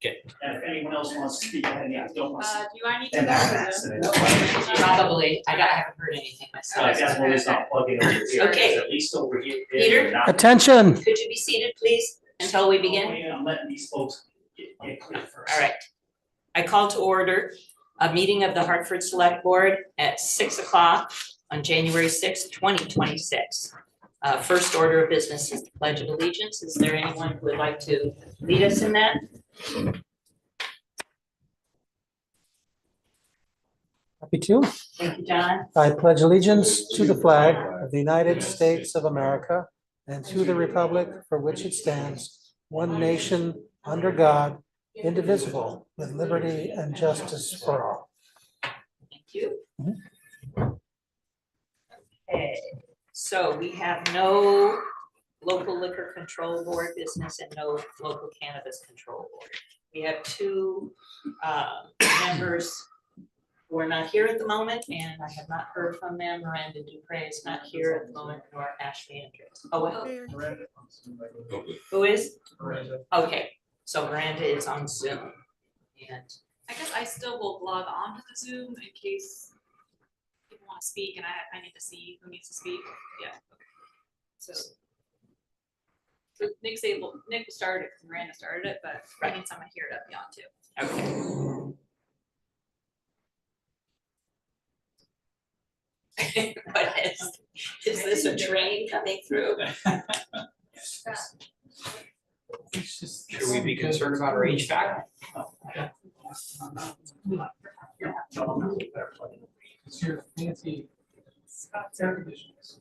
And if anyone else wants to speak, then yeah, don't want to. Do I need to And go that to accident. Probably, I haven't heard anything myself. That's why it's not plugging over here. Okay. At least over here. Peter? Not- Attention. Could you be seated, please, until we begin? I'm letting these folks get clear first. All right. I call to order a meeting of the Hartford Selectboard at 6 o'clock on January 6th, 2026. First order of business is the Pledge of Allegiance. Is there anyone who would like to lead us in that? Happy to. Thank you, John. I pledge allegiance to the flag of the United States of America and to the republic for which it stands, one nation, under God, indivisible, with liberty and justice for all. Thank you. Okay, so we have no local liquor control board business and no local cannabis control board. We have two members who are not here at the moment, and I have not heard from them. Miranda Dupre is not here at the moment, nor Ashley Andrews. Oh, who is? Okay, so Miranda is on Zoom. And I guess I still will log on to the Zoom in case people want to speak and I need to see who needs to speak. Yeah. Okay. So Nick started it because Miranda started it, but I need someone here to be on too. okay. What is this a train coming through? Should we be concerned about our HVAC? It's your fancy air conditioners.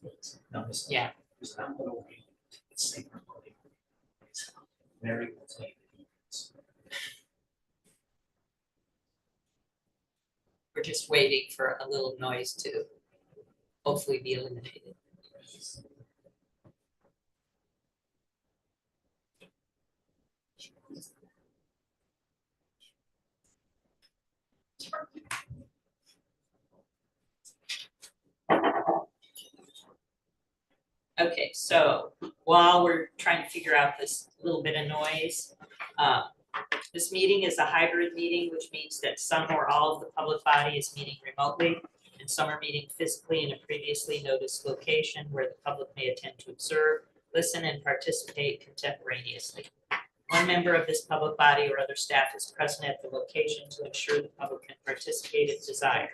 No, it's not. Yeah. It's not gonna wait. It's safe. It's very well taken. We're just waiting for a little noise to hopefully be eliminated. Okay, so while we're trying to figure out this little bit of noise, this meeting is a hybrid meeting, which means that some or all of the public body is meeting remotely, and some are meeting physically in a previously noticed location where the public may attend to observe, listen, and participate contemporaneously. One member of this public body or other staff is present at the location to ensure the public can participate if desired.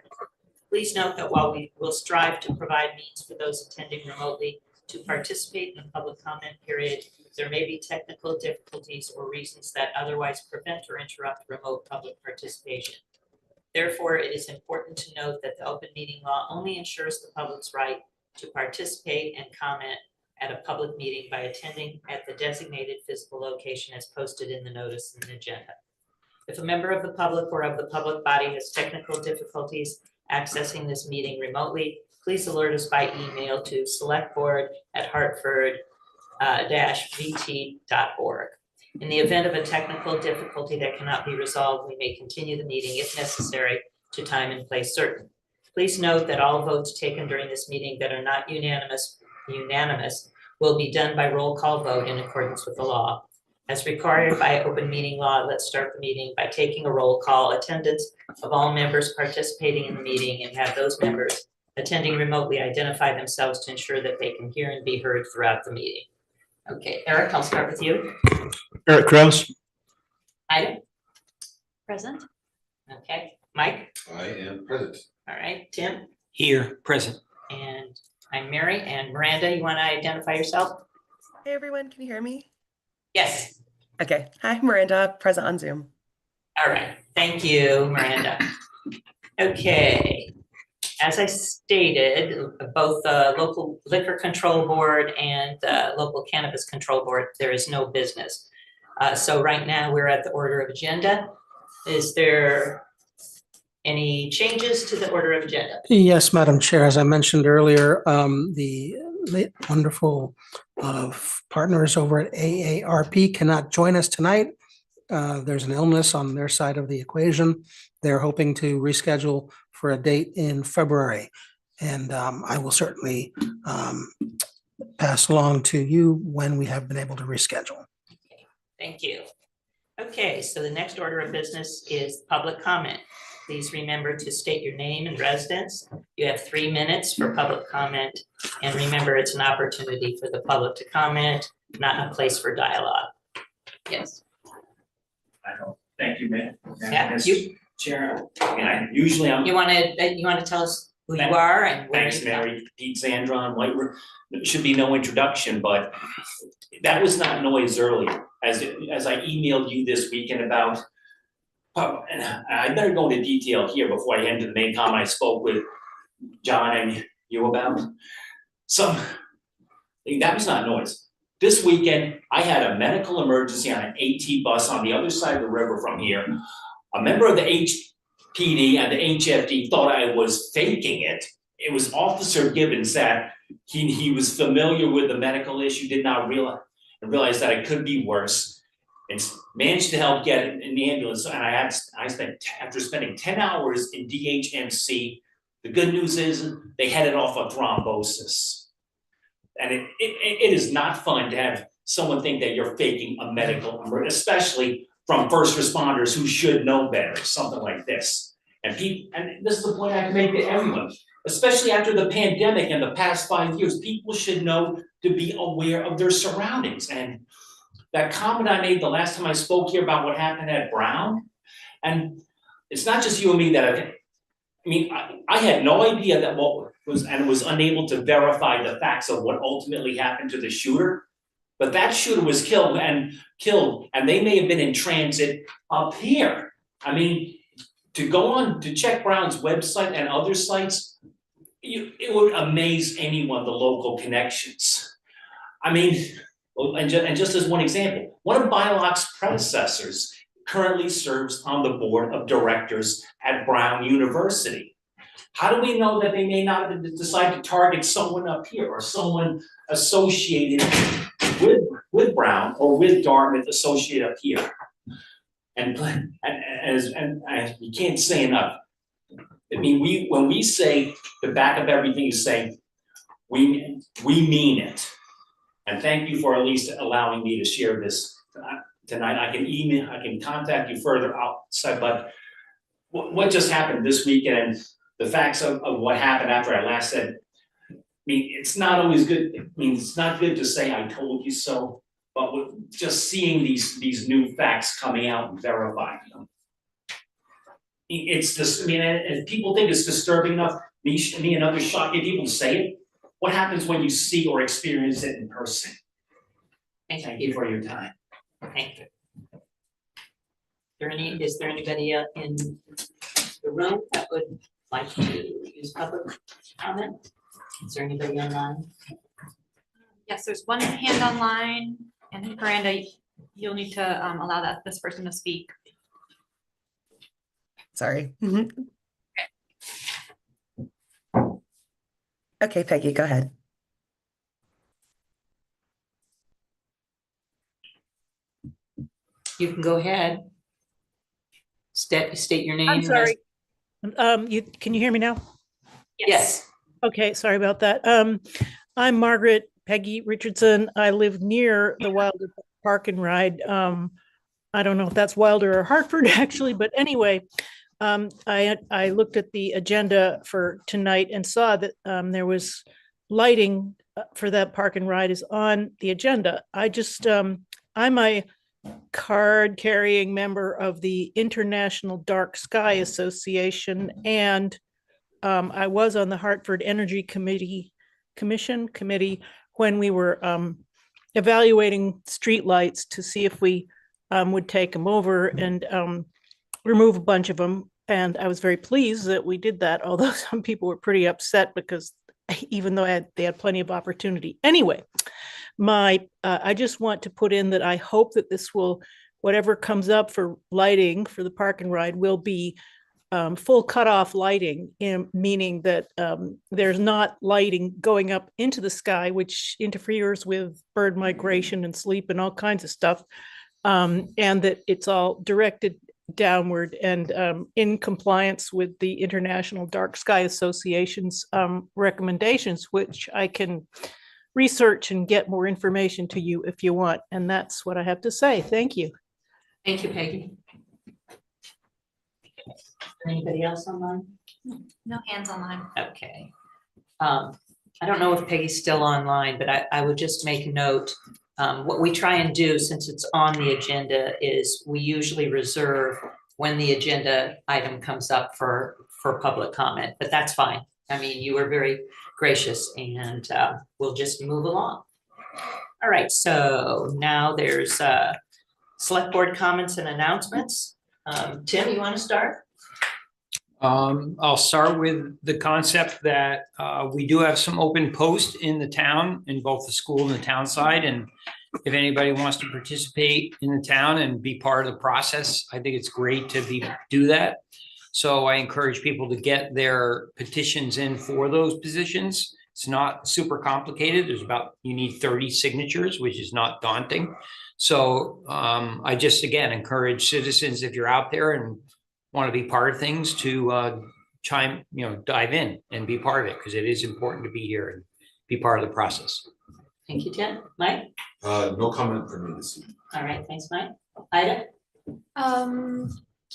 Please note that while we will strive to provide means for those attending remotely to participate in the public comment period, there may be technical difficulties or reasons that otherwise prevent or interrupt remote public participation. Therefore, it is important to note that the open meeting law only ensures the public's right to participate and comment at a public meeting by attending at the designated physical location as posted in the notice and agenda. If a member of the public or of the public body has technical difficulties accessing this meeting remotely, please alert us by email to selectboard@hartford-vt.org. In the event of a technical difficulty that cannot be resolved, we may continue the meeting if necessary to time and place certain. Please note that all votes taken during this meeting that are not unanimous will be done by roll call vote in accordance with the law. As required by open meeting law, let's start the meeting by taking a roll call attendance of all members participating in the meeting and have those members attending remotely identify themselves to ensure that they can hear and be heard throughout the meeting. Okay, Eric, I'll start with you. Eric Kraus. Item, Present. okay, Mike, I am present. all right, Tim, Here, present. and I'm Mary, and Miranda, you want to identify yourself? Hey everyone, can you hear me? Yes, Okay, hi, Miranda, present on Zoom. all right, thank you, Miranda. Okay, as I stated, both the local liquor control board and the local cannabis control board, there is no business. So right now we're at the order of agenda. Is there any changes to the order of agenda? Yes, Madam Chair, as I mentioned earlier, the wonderful partners over at AARP cannot join us tonight. There's an illness on their side of the equation. They're hoping to reschedule for a date in February. And I will certainly pass along to you when we have been able to reschedule. Thank you. Okay, so the next order of business is public comment. Please remember to state your name and residence. You have 3 minutes for public comment. And remember, it's an opportunity for the public to comment, not a place for dialogue. Yes. I don't, thank you, man. Yeah, Mr. you- Chair, and usually I'm. You wanna tell us who you are and where Thanks, you come? Mary. Pete Zandron, White River. There should be no introduction, but that was not noise earlier. As I emailed you this weekend about, and I better go into detail here before I enter the main comment I spoke with John and you about. That was not noise. This weekend, I had a medical emergency on an AT bus on the other side of the river from here. A member of the HPD and the HFD thought I was faking it. It was Officer Gibbons that he was familiar with the medical issue, did not realize that it could be worse, and managed to help get an ambulance. And I spent, after spending 10 hours in DHMC, the good news is they headed off a thrombosis. And it is not fun to have someone think that you're faking a medical emergency, especially from first responders who should know better, something like this. And this is the point I can make to everyone, especially after the pandemic and the past 5 years, people should know to be aware of their surroundings. And that comment I made the last time I spoke here about what happened at Brown, and it's not just you and me that I had no idea that was unable to verify the facts of what ultimately happened to the shooter. But that shooter was killed, and they may have been in transit up here. I mean, to go on to check Brown's website and other sites, it would amaze anyone, the local connections. I mean, and just as one example, one of Biloc's predecessors currently serves on the board of directors at Brown University. How do we know that they may not have decided to target someone up here or someone associated with Brown or with Dartmouth associated up here? And you can't say enough. I mean, when we say the back of everything is saying, we mean it. And thank you for at least allowing me to share this tonight. I can email, I can contact you further outside, but what just happened this weekend, the facts of what happened after I last said, I mean, it's not always good. I mean, it's not good to say I told you so, but with just seeing these new facts coming out and verifying them. It's just, I mean, if people think it's disturbing enough, me and other shocking people to say it, what happens when you see or experience it in person? Thank you for your time. Thank you. Is there anybody in the room that would like to use public comment? Is there anybody online? Yes, there's one hand online, and Miranda, you'll need to allow this person to speak. Sorry. Okay, Peggy, go ahead. You can go ahead. State your name. I'm sorry. Can you hear me now? Yes. Okay, sorry about that. I'm Margaret Peggy Richardson. I live near the Wilder Park and Ride. I don't know if that's Wilder or Hartford actually, but anyway, I looked at the agenda for tonight and saw that there was lighting for that park and ride is on the agenda. I'm a card carrying member of the International Dark Sky Association, and I was on the Hartford Energy Committee when we were evaluating streetlights to see if we would take them over and remove a bunch of them. And I was very pleased that we did that, although some people were pretty upset because even though they had plenty of opportunity. Anyway, I just want to put in that I hope that this will, whatever comes up for lighting for the park and ride will be full cutoff lighting, meaning that there's not lighting going up into the sky, which interferes with bird migration and sleep and all kinds of stuff, and that it's all directed downward and in compliance with the International Dark Sky Association's recommendations, which I can research and get more information to you if you want. And that's what I have to say. Thank you. Thank you, Peggy. Anybody else online? No hands online. Okay. I don't know if Peggy's still online, but I would just make a note. What we try and do, since it's on the agenda, is we usually reserve when the agenda item comes up for public comment, but that's fine. I mean, you were very gracious, and we'll just move along. All right, so now there's select board comments and announcements. Tim, you want to start? I'll start with the concept that we do have some open posts in the town, in both the school and the town side. And if anybody wants to participate in the town and be part of the process, I think it's great to do that. So I encourage people to get their petitions in for those positions. It's not super complicated. You need 30 signatures, which is not daunting. So I just, again, encourage citizens, if you're out there and want to be part of things, to dive in and be part of it, because it is important to be here and be part of the process. Thank you, Tim. Mike? No comment from me this evening. All right, thanks, Mike. Ida?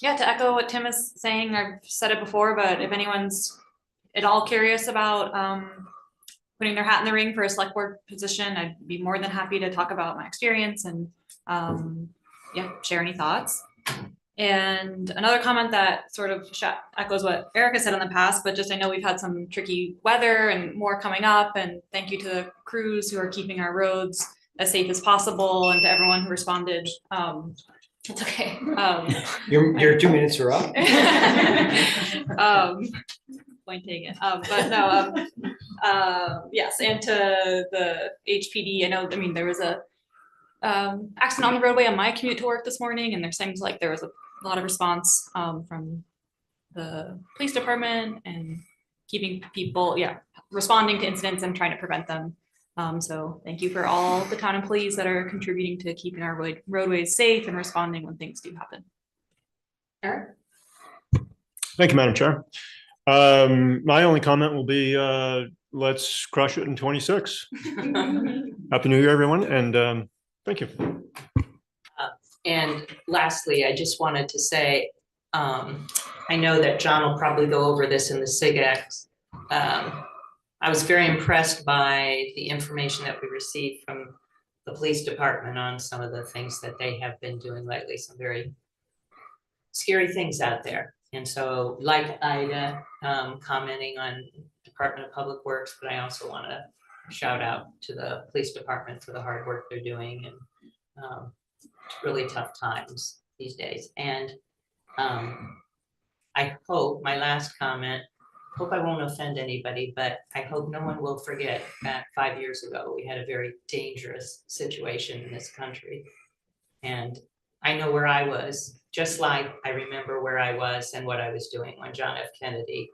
Yeah, to echo what Tim is saying, I've said it before, but if anyone's at all curious about putting their hat in the ring for a select board position, I'd be more than happy to talk about my experience and share any thoughts. And another comment that sort of echoes what Erica said in the past, but just I know we've had some tricky weather and more coming up, and thank you to the crews who are keeping our roads as safe as possible, and to everyone who responded. It's okay. Your 2 minutes are up. Point taken. But no, yes, and to the HPD, there was a accident on the roadway on my commute to work this morning, and there seems like there was a lot of response from the police department and keeping people, responding to incidents and trying to prevent them. So thank you for all the town employees that are contributing to keeping our roadways safe and responding when things do happen. Eric? Thank you, Madam Chair. My only comment will be, let's crush it in 26. Happy New Year, everyone, and thank you. And lastly, I just wanted to say, I know that John will probably go over this in the SIGEX. I was very impressed by the information that we received from the police department on some of the things that they have been doing lately, some very scary things out there. And so, like Ida, commenting on Department of Public Works, but I also want to shout out to the police department for the hard work they're doing, and really tough times these days. And I hope, my last comment, hope I won't offend anybody, but I hope no one will forget that 5 years ago, we had a very dangerous situation in this country. And I know where I was, just like I remember where I was and what I was doing when John F. Kennedy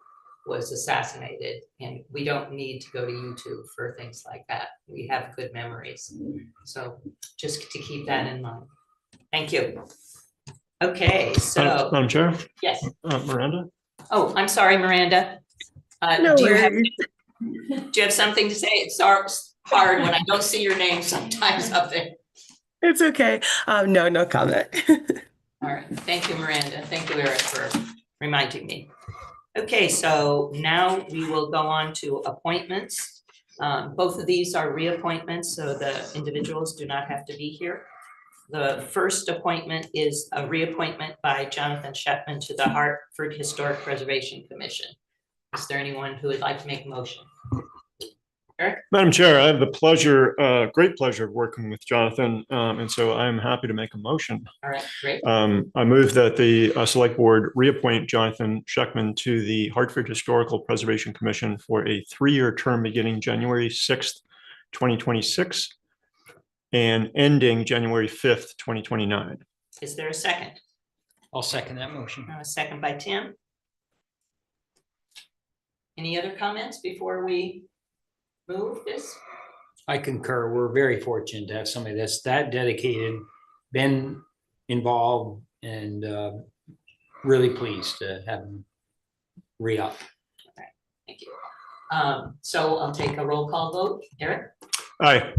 was assassinated. And we don't need to go to YouTube for things like that. We have good memories. So just to keep that in mind. Thank you. Okay, so. Madam Chair? Yes. Miranda? Oh, I'm sorry, Miranda. No do worries. you have something to say? It's hard when I don't see your name sometimes up there. It's okay. No comment. All right, thank you, Miranda. Thank you, Eric, for reminding me. Okay, so now we will go on to appointments. Both of these are reappointments, so the individuals do not have to be here. The first appointment is a reappointment by Jonathan Schectman to the Hartford Historic Preservation Commission. Is there anyone who would like to make a motion? Eric? Madam Chair, I have the pleasure, great pleasure of working with Jonathan, and so I'm happy to make a motion. All right, great. I move that the Select Board reappoint Jonathan Schectman to the Hartford Historical Preservation Commission for a 3-year term beginning January 6th, 2026 and ending January 5th, 2029. Is there a second? I'll second that motion. A second by Tim. Any other comments before we move this? I concur. We're very fortunate to have somebody that's that dedicated, been involved, and really pleased to have him re-up. Okay, thank you. So I'll take a roll call vote. Eric? Aye.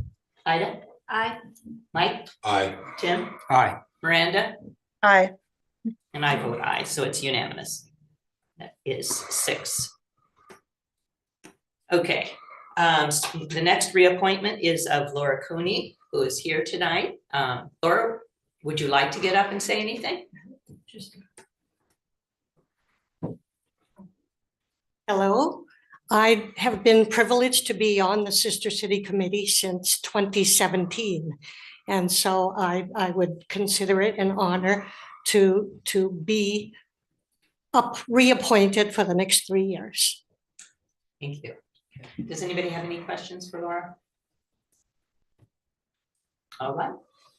Ida? Aye. Mike? Aye. Tim? Aye. Miranda? Aye. And I vote aye, so it's unanimous. That is 6. Okay, the next reappointment is of Laura Cooney, who is here tonight. Laura, would you like to get up and say anything? Hello, I have been privileged to be on the Sister City Committee since 2017. And so I would consider it an honor to be reappointed for the next 3 years. Thank you. Does anybody have any questions for Laura? All right,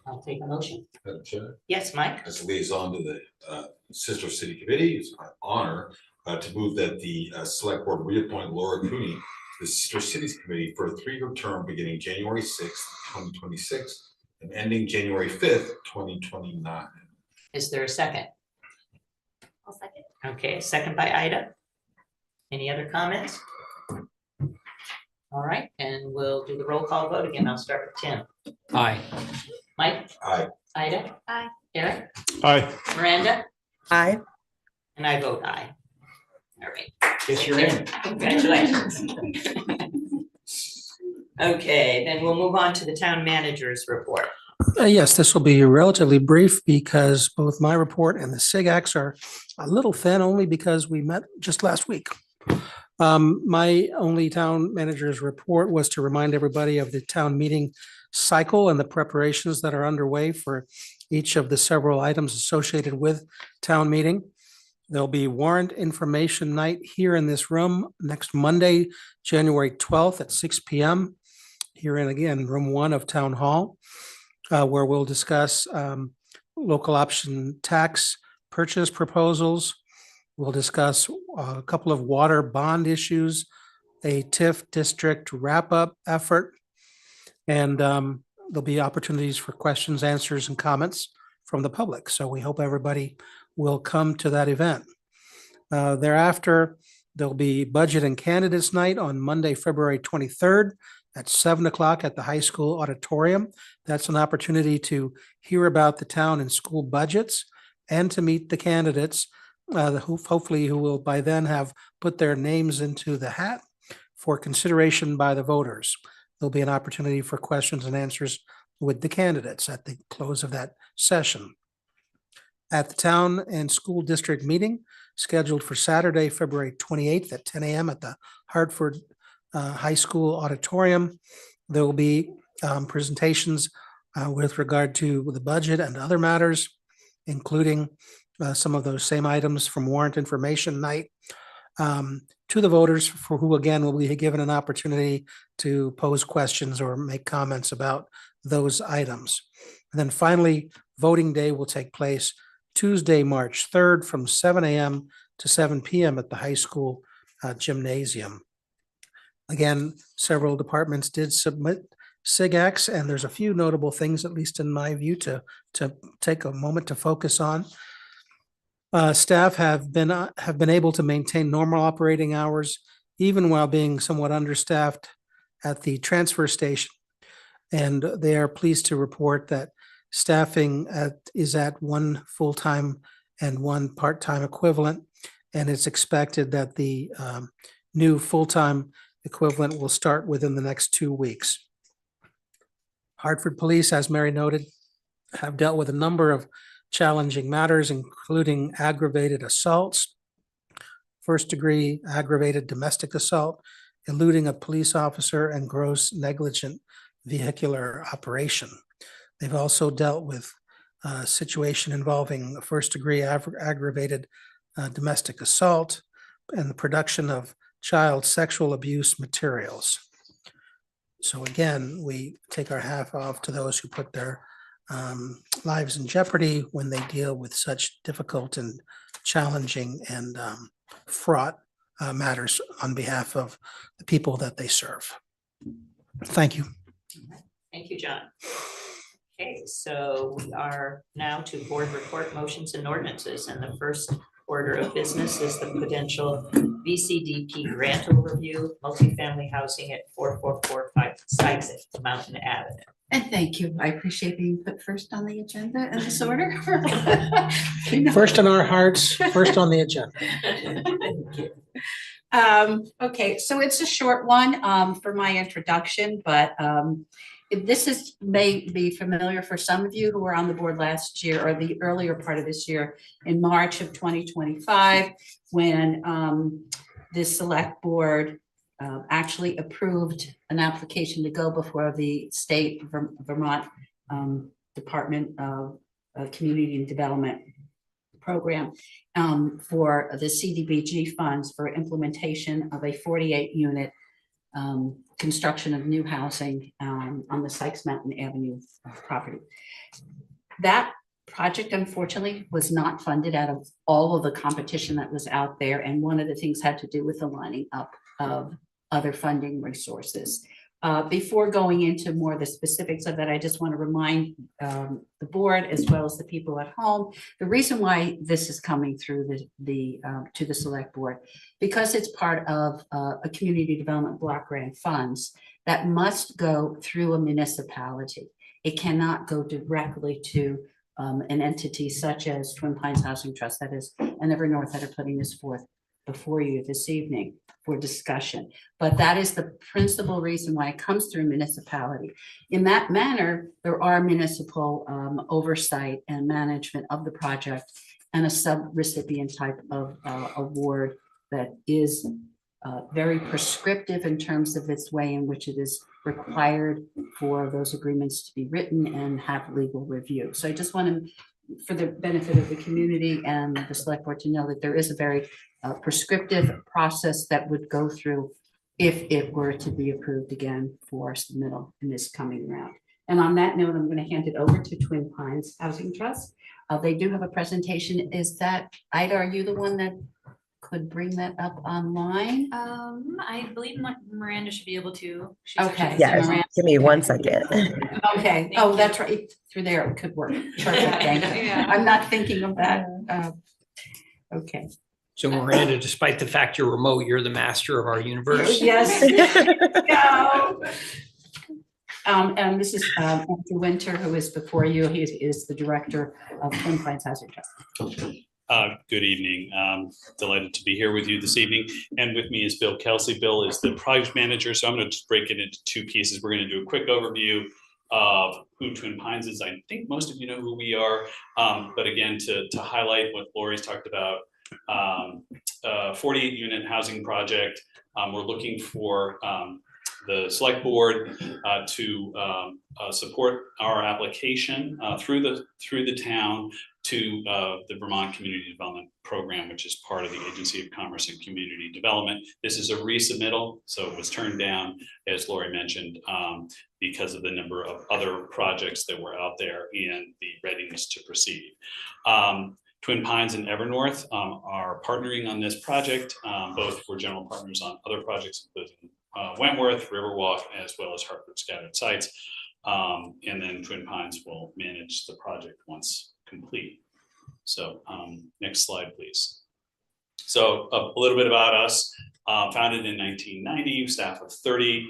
I'll take a motion. Madam Chair, Yes, Mike? as a liaison to the Sister City Committee, it's my honor to move that the Select Board reappoint Laura Cooney to the Sister Cities Committee for a 3-year term beginning January 6th, 2026 and ending January 5th, 2029. Is there a second? I'll second. Okay, a second by Ida. Any other comments? All right, and we'll do the roll call vote again. I'll start with Tim. Aye. Mike? Aye. Ida? Aye. Eric? Aye. Miranda? Aye. And I vote aye. All right. Guess you're in. Congratulations. Okay, then we'll move on to the town manager's report. Yes, this will be relatively brief because both my report and the SIGACs are a little thin only because we met just last week. My only town manager's report was to remind everybody of the town meeting cycle and the preparations that are underway for each of the several items associated with town meeting. There'll be warrant information night here in this room next Monday, January 12th at 6 p.m. here in, again, room 1 of Town Hall, where we'll discuss local option tax purchase proposals. We'll discuss a couple of water bond issues, a TIF district wrap-up effort, and there'll be opportunities for questions, answers, and comments from the public. So we hope everybody will come to that event. Thereafter, there'll be budget and candidates night on Monday, February 23rd at 7 o'clock at the high school auditorium. That's an opportunity to hear about the town and school budgets and to meet the candidates, hopefully who will by then have put their names into the hat for consideration by the voters. There'll be an opportunity for questions and answers with the candidates at the close of that session. At the town and school district meeting scheduled for Saturday, February 28th at 10 a.m. at the Hartford High School Auditorium, there will be presentations with regard to the budget and other matters, including some of those same items from warrant information night to the voters, for who again will be given an opportunity to pose questions or make comments about those items. And then finally, voting day will take place Tuesday, March 3rd from 7 a.m. to 7 p.m. at the high school gymnasium. Again, several departments did submit SIGACs, and there's a few notable things, at least in my view, to take a moment to focus on. Staff have been able to maintain normal operating hours, even while being somewhat understaffed at the transfer station. And they are pleased to report that staffing is at 1 full-time and 1 part-time equivalent. And it's expected that the new full-time equivalent will start within the next 2 weeks. Hartford Police, as Mary noted, have dealt with a number of challenging matters, including aggravated assaults, first-degree aggravated domestic assault, eluding a police officer, and gross negligent vehicular operation. They've also dealt with a situation involving first-degree aggravated domestic assault and the production of child sexual abuse materials. So again, we take our hat off to those who put their lives in jeopardy when they deal with such difficult and challenging and fraught matters on behalf of the people that they serve. Thank you. Thank you, John. Okay, so we are now to board report motions and ordinances, and the first order of business is the potential VCDP grant overview, multifamily housing at 4445 Sykes at Mountain Avenue. And thank you. I appreciate being put first on the agenda in this order. First in our hearts, first on the agenda. Thank you. Okay, so it's a short one for my introduction, but may be familiar for some of you who were on the board last year or the earlier part of this year in March of 2025, when the select board actually approved an application to go before the state Vermont Department of Community and Development program for the CDBG funds for implementation of a 48 unit construction of new housing on the Sykes Mountain Avenue property. That project unfortunately was not funded out of all of the competition that was out there. And one of the things had to do with the lining up of other funding resources. Before going into more of the specifics of that, I just want to remind the board as well as the people at home, the reason why this is coming through to the select board, because it's part of a community development block grant funds that must go through a municipality. It cannot go directly to an entity such as Twin Pines Housing Trust, that is, and Evernorth that are putting this forth before you this evening for discussion. But that is the principal reason why it comes through municipality. In that manner, there are municipal oversight and management of the project and a sub-recipient type of award that is very prescriptive in terms of its way in which it is required for those agreements to be written and have legal review. So I just want to, for the benefit of the community and the select board, to know that there is a very prescriptive process that would go through if it were to be approved again for submittal in this coming round. And on that note, I'm going to hand it over to Twin Pines Housing Trust. They do have a presentation. Is that, Ida, are you the one that could bring that up online? I believe Miranda should be able to. She's Okay. actually Yeah, Miranda. give me 1 second. Okay. Thank Oh, you. that's right. Through there, it could work. Perfect. Thank you. Yeah. I'm not thinking of that. Okay. So Miranda, despite the fact you're remote, you're the master of our universe. Yes. No. And this is Andrew Winter, who is before you. He is the director of Twin Pines Housing Trust. Good evening. Delighted to be here with you this evening. And with me is Bill Kelsey. Bill is the project manager. So I'm going to just break it into 2 pieces. We're going to do a quick overview of who Twin Pines is. I think most of you know who we are. But again, to highlight what Lori's talked about, 48 unit housing project. We're looking for the select board to support our application through the town to the Vermont Community Development Program, which is part of the Agency of Commerce and Community Development. This is a resubmittal, so it was turned down, as Lori mentioned, because of the number of other projects that were out there and the readiness to proceed. Twin Pines and Evernorth are partnering on this project. Both were general partners on other projects, including Wentworth, Riverwalk, as well as Hartford Scattered Sites. And then Twin Pines will manage the project once complete. So next slide, please. So a little bit about us. Founded in 1990, staff of 30.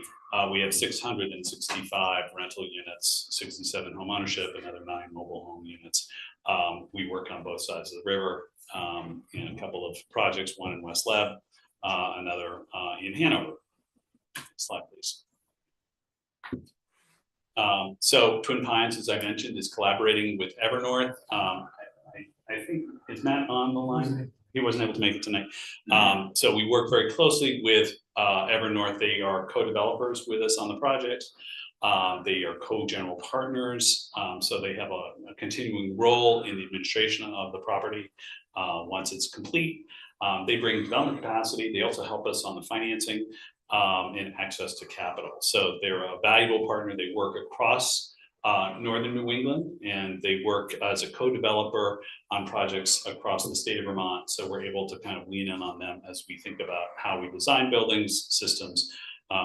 We have 665 rental units, 67 home ownership, another 9 mobile home units. We work on both sides of the river in a couple of projects, one in West Leb, another in Hanover. Slide, please. So Twin Pines, as I mentioned, is collaborating with Evernorth. I think, is Matt on the line? He wasn't able to make it tonight. So we work very closely with Evernorth. They are co-developers with us on the project. They are co-general partners. So they have a continuing role in the administration of the property once it's complete. They bring development capacity. They also help us on the financing and access to capital. So they're a valuable partner. They work across northern New England, and they work as a co-developer on projects across the state of Vermont. So we're able to kind of lean in on them as we think about how we design buildings, systems,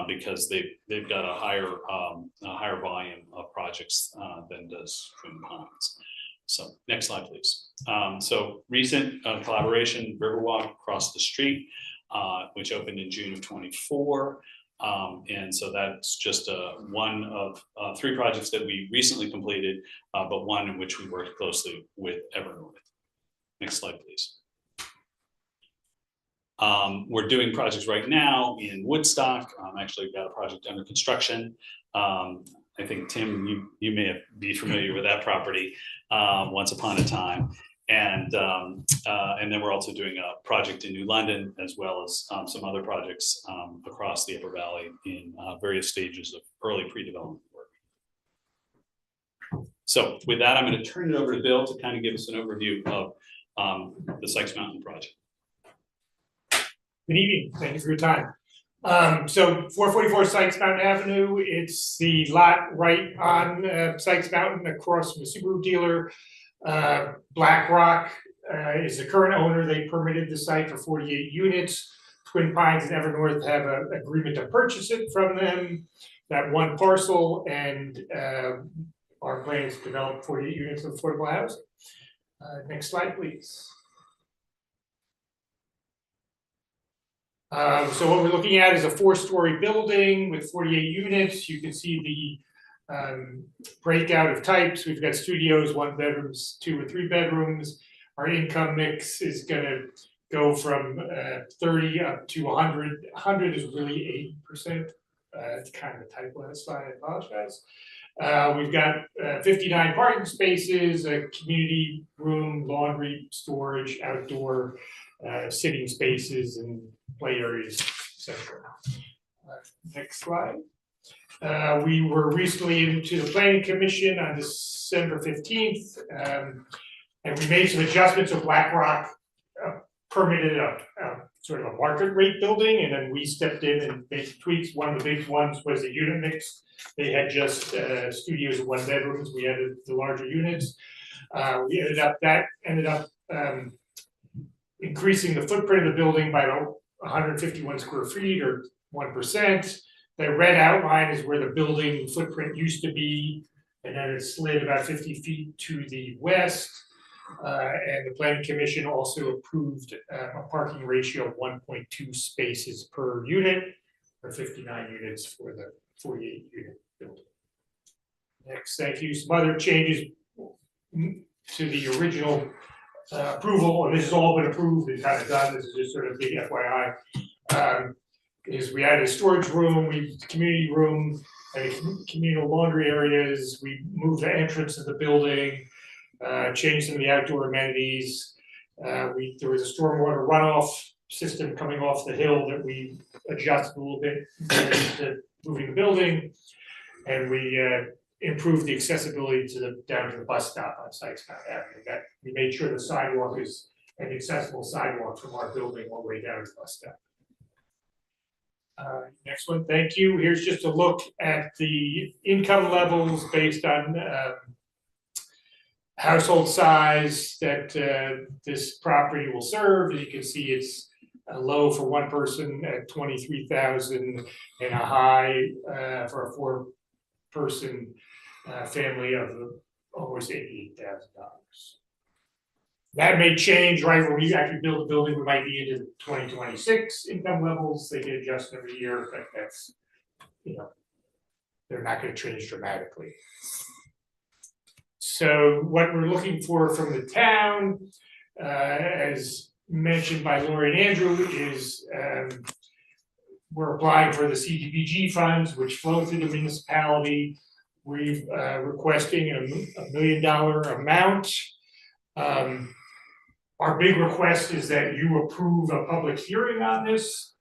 because they've got a higher volume of projects than does Twin Pines. So next slide, please. So recent collaboration, Riverwalk across the street, which opened in June of 24. And so that's just one of 3 projects that we recently completed, but one in which we worked closely with Evernorth. Next slide, please. We're doing projects right now in Woodstock. Actually, we've got a project under construction. I think, Tim, you may be familiar with that property once upon a time. And then we're also doing a project in New London, as well as some other projects across the Upper Valley in various stages of early pre-development work. So with that, I'm going to turn it over to Bill to kind of give us an overview of the Sykes Mountain project. Good evening. Thank you for your time. So 444 Sykes Mountain Avenue, it's the lot right on Sykes Mountain across from the Subaru dealer. BlackRock is the current owner. They permitted the site for 48 units. Twin Pines and Evernorth have an agreement to purchase it from them, that one parcel, and our plan is to develop 48 units of affordable housing. Next slide, please. So what we're looking at is a 4-story building with 48 units. You can see the breakout of types. We've got studios, 1 bedrooms, 2 or 3 bedrooms. Our income mix is going to go from 30 up to 100. 100 is really 80%. It's kind of a typo on the slide, I apologize. We've got 59 parking spaces, a community room, laundry, storage, outdoor sitting spaces, and play areas, etc. Next slide. We were recently into the Planning Commission on December 15th, and we made some adjustments. So BlackRock permitted a sort of a market rate building, and then we stepped in and made some tweaks. One of the big ones was the unit mix. They had just studios and 1 bedrooms. We added the larger units. We ended up increasing the footprint of the building by about 151 square feet, or 1%. The red outline is where the building footprint used to be, and then it slid about 50 feet to the west. And the Planning Commission also approved a parking ratio of 1.2 spaces per unit, or 59 units for the 48 unit building. Next, thank you. Some other changes to the original approval, and this has all been approved and kind of done. This is just sort of big FYI. Is we added a storage room, community room, and communal laundry areas. We moved the entrance of the building, changed some of the outdoor amenities. There was a stormwater runoff system coming off the hill that we adjusted a little bit to moving the building, and we improved the accessibility down to the bus stop on Sykes Mountain Avenue. We made sure the sidewalk is an accessible sidewalk from our building all the way down to the bus stop. Next one, thank you. Here's just a look at the income levels based on household size that this property will serve. As you can see, it's a low for 1 person at $23,000 and a high for a 4-person family of almost $88,000. That may change, right? When we actually build a building, we might be into 2026 income levels. They get adjusted every year, but that's, they're not going to change dramatically. So what we're looking for from the town, as mentioned by Lori and Andrew, is we're applying for the CDBG funds, which flow through the municipality. We're requesting a $1 million amount. Our big request is that you approve a public hearing on this.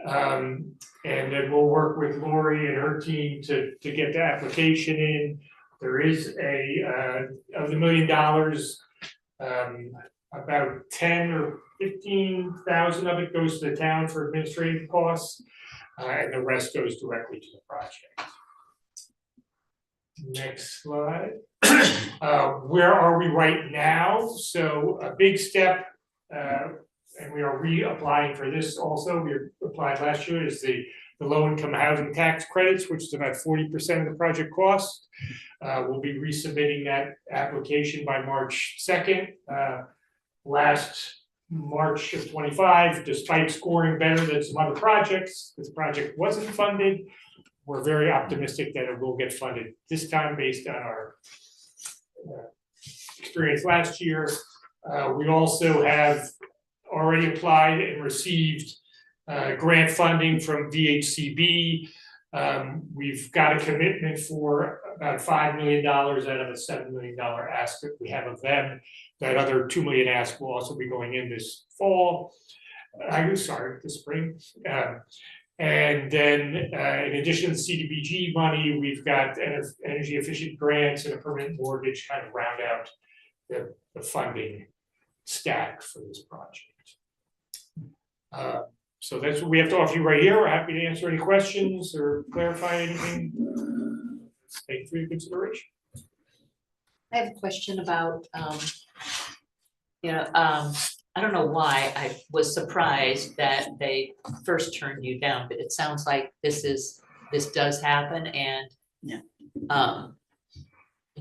And then we'll work with Lori and her team to get the application in. There is of the $1 million, about 10 or 15,000 of it goes to the town for administrative costs, and the rest goes directly to the project. Next slide. Where are we right now? So a big step, and we are reapplying for this also. We applied last year, is the low-income housing tax credits, which is about 40% of the project cost. We'll be resubmitting that application by March 2nd. Last March of 25, despite scoring better than some other projects. This project wasn't funded. We're very optimistic that it will get funded this time based on our experience last year. We also have already applied and received grant funding from VHCB. We've got a commitment for about $5 million out of a $7 million ask that we have of them. That other $2 million ask will also be going in this fall. This spring. And then in addition to CDBG money, we've got energy efficient grants and a permanent mortgage kind of round out the funding stack for this project. So that's what we have to offer you right here. We're happy to answer any questions or clarify anything. Let's take for your consideration. I have a question about, I don't know why I was surprised that they first turned you down, but it sounds like this does happen and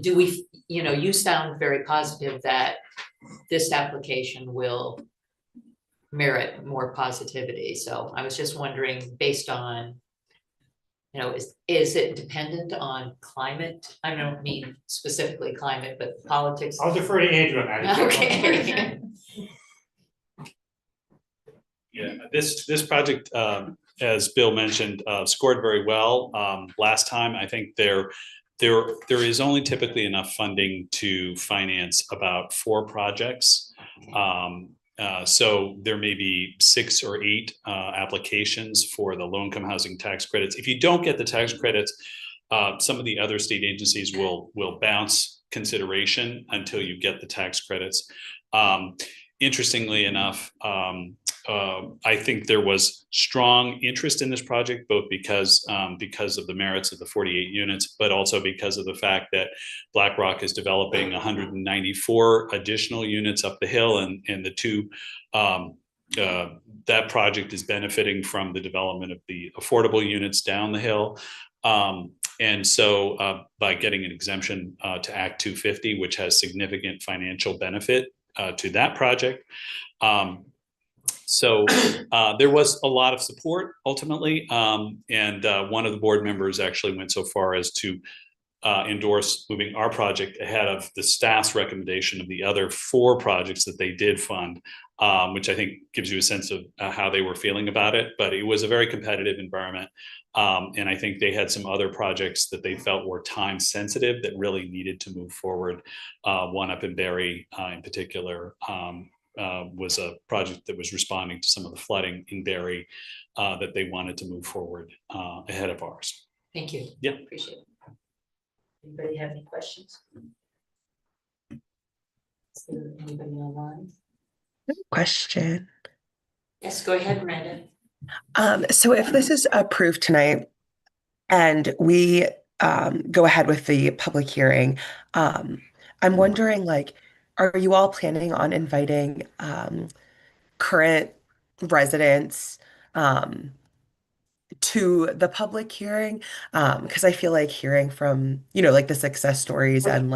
do we, you sound very positive that this application will merit more positivity. So I was just wondering, based on, is it dependent on climate? I don't mean specifically climate, but politics. I'll defer to Andrew on that. Okay. Yeah, this project, as Bill mentioned, scored very well. Last time, I think there is only typically enough funding to finance about 4 projects. So there may be 6 or 8 applications for the low-income housing tax credits. If you don't get the tax credits, some of the other state agencies will bounce consideration until you get the tax credits. Interestingly enough, I think there was strong interest in this project, both because of the merits of the 48 units, but also because of the fact that BlackRock is developing 194 additional units up the hill, and the two that project is benefiting from the development of the affordable units down the hill. And so by getting an exemption to Act 250, which has significant financial benefit to that project. So there was a lot of support ultimately, and one of the board members actually went so far as to endorse moving our project ahead of the staff's recommendation of the other 4 projects that they did fund, which I think gives you a sense of how they were feeling about it. But it was a very competitive environment, and I think they had some other projects that they felt were time sensitive that really needed to move forward. One up in Barry in particular. Was a project that was responding to some of the flooding in Barry that they wanted to move forward ahead of ours. Thank you. Yeah. Appreciate it. Anybody have any questions? Is there anybody online? Question. Yes, go ahead, Miranda. So if this is approved tonight and we go ahead with the public hearing, I'm wondering, are you all planning on inviting current residents to the public hearing? Because I feel like hearing from, the success stories and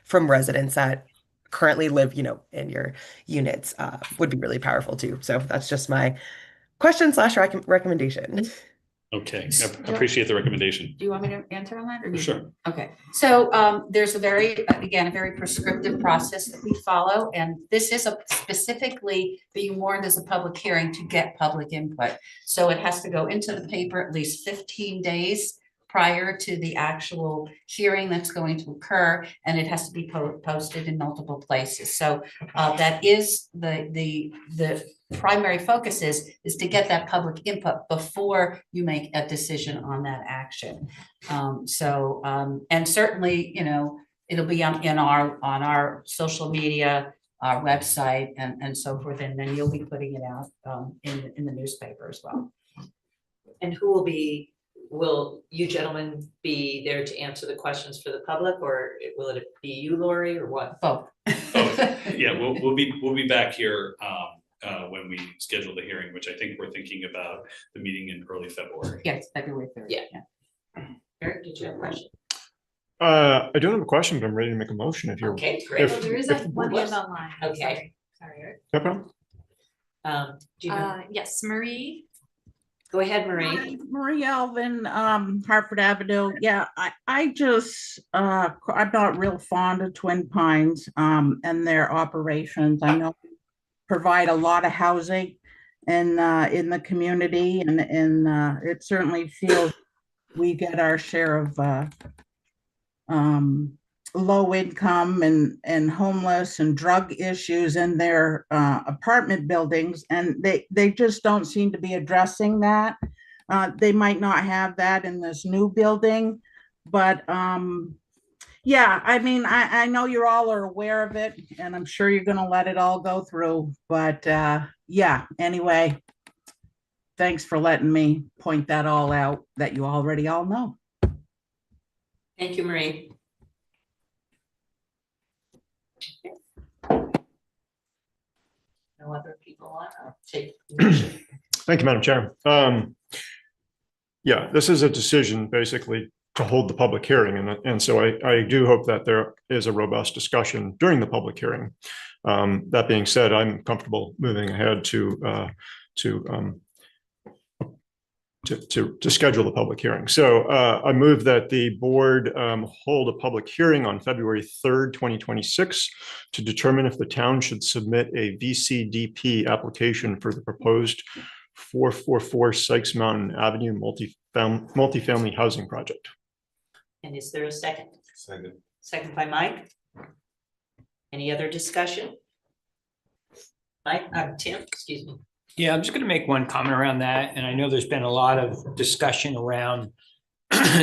from residents that currently live, in your units would be really powerful too. So that's just my question / recommendation. Okay, I appreciate the recommendation. Do you want me to answer on that? Or Sure. Okay, so there's a very prescriptive process that we follow, and this is specifically being warned as a public hearing to get public input. So it has to go into the paper at least 15 days prior to the actual hearing that's going to occur, and it has to be posted in multiple places. So that is the primary focus is to get that public input before you make a decision on that action. And certainly, it'll be on our social media, our website, and so forth, and then you'll be putting it out in the newspaper as well. And will you gentlemen be there to answer the questions for the public, or will it be you, Lori, or what? Both. Yeah, we'll be back here when we schedule the hearing, which I think we're thinking about the meeting in early February. Yes, February 3rd. Yeah. Eric, did you have a question? I don't have a question, but I'm ready to make a motion if you're. Okay, great. If- There is if- one hand online. Okay. Sorry, Eric. No problem. Do you know? Yes, Marie. Go ahead, Hi, Marie. Marie Alvin, Hartford Avenue. Yeah, I just, I'm not real fond of Twin Pines, and their operations. I know provide a lot of housing in the community, and it certainly feels we get our share of low income and homeless and drug issues in their apartment buildings, and they just don't seem to be addressing that. They might not have that in this new building, but yeah, I mean, I know you all are aware of it, and I'm sure you're gonna let it all go through, but yeah, anyway, thanks for letting me point that all out that you already all know. Thank you, Marie. No other people want to take the motion? Thank you, Madam Chair. Yeah, this is a decision basically to hold the public hearing. And so I do hope that there is a robust discussion during the public hearing. That being said, I'm comfortable moving ahead to schedule the public hearing. So I move that the board hold a public hearing on February 3rd, 2026 to determine if the town should submit a VCDP application for the proposed 444 Sykes Mountain Avenue multifamily housing project. And is there a second? Second. Second by Mike. Any other discussion? Mike, Tim, excuse me. Yeah, I'm just going to make one comment around that. And I know there's been a lot of discussion around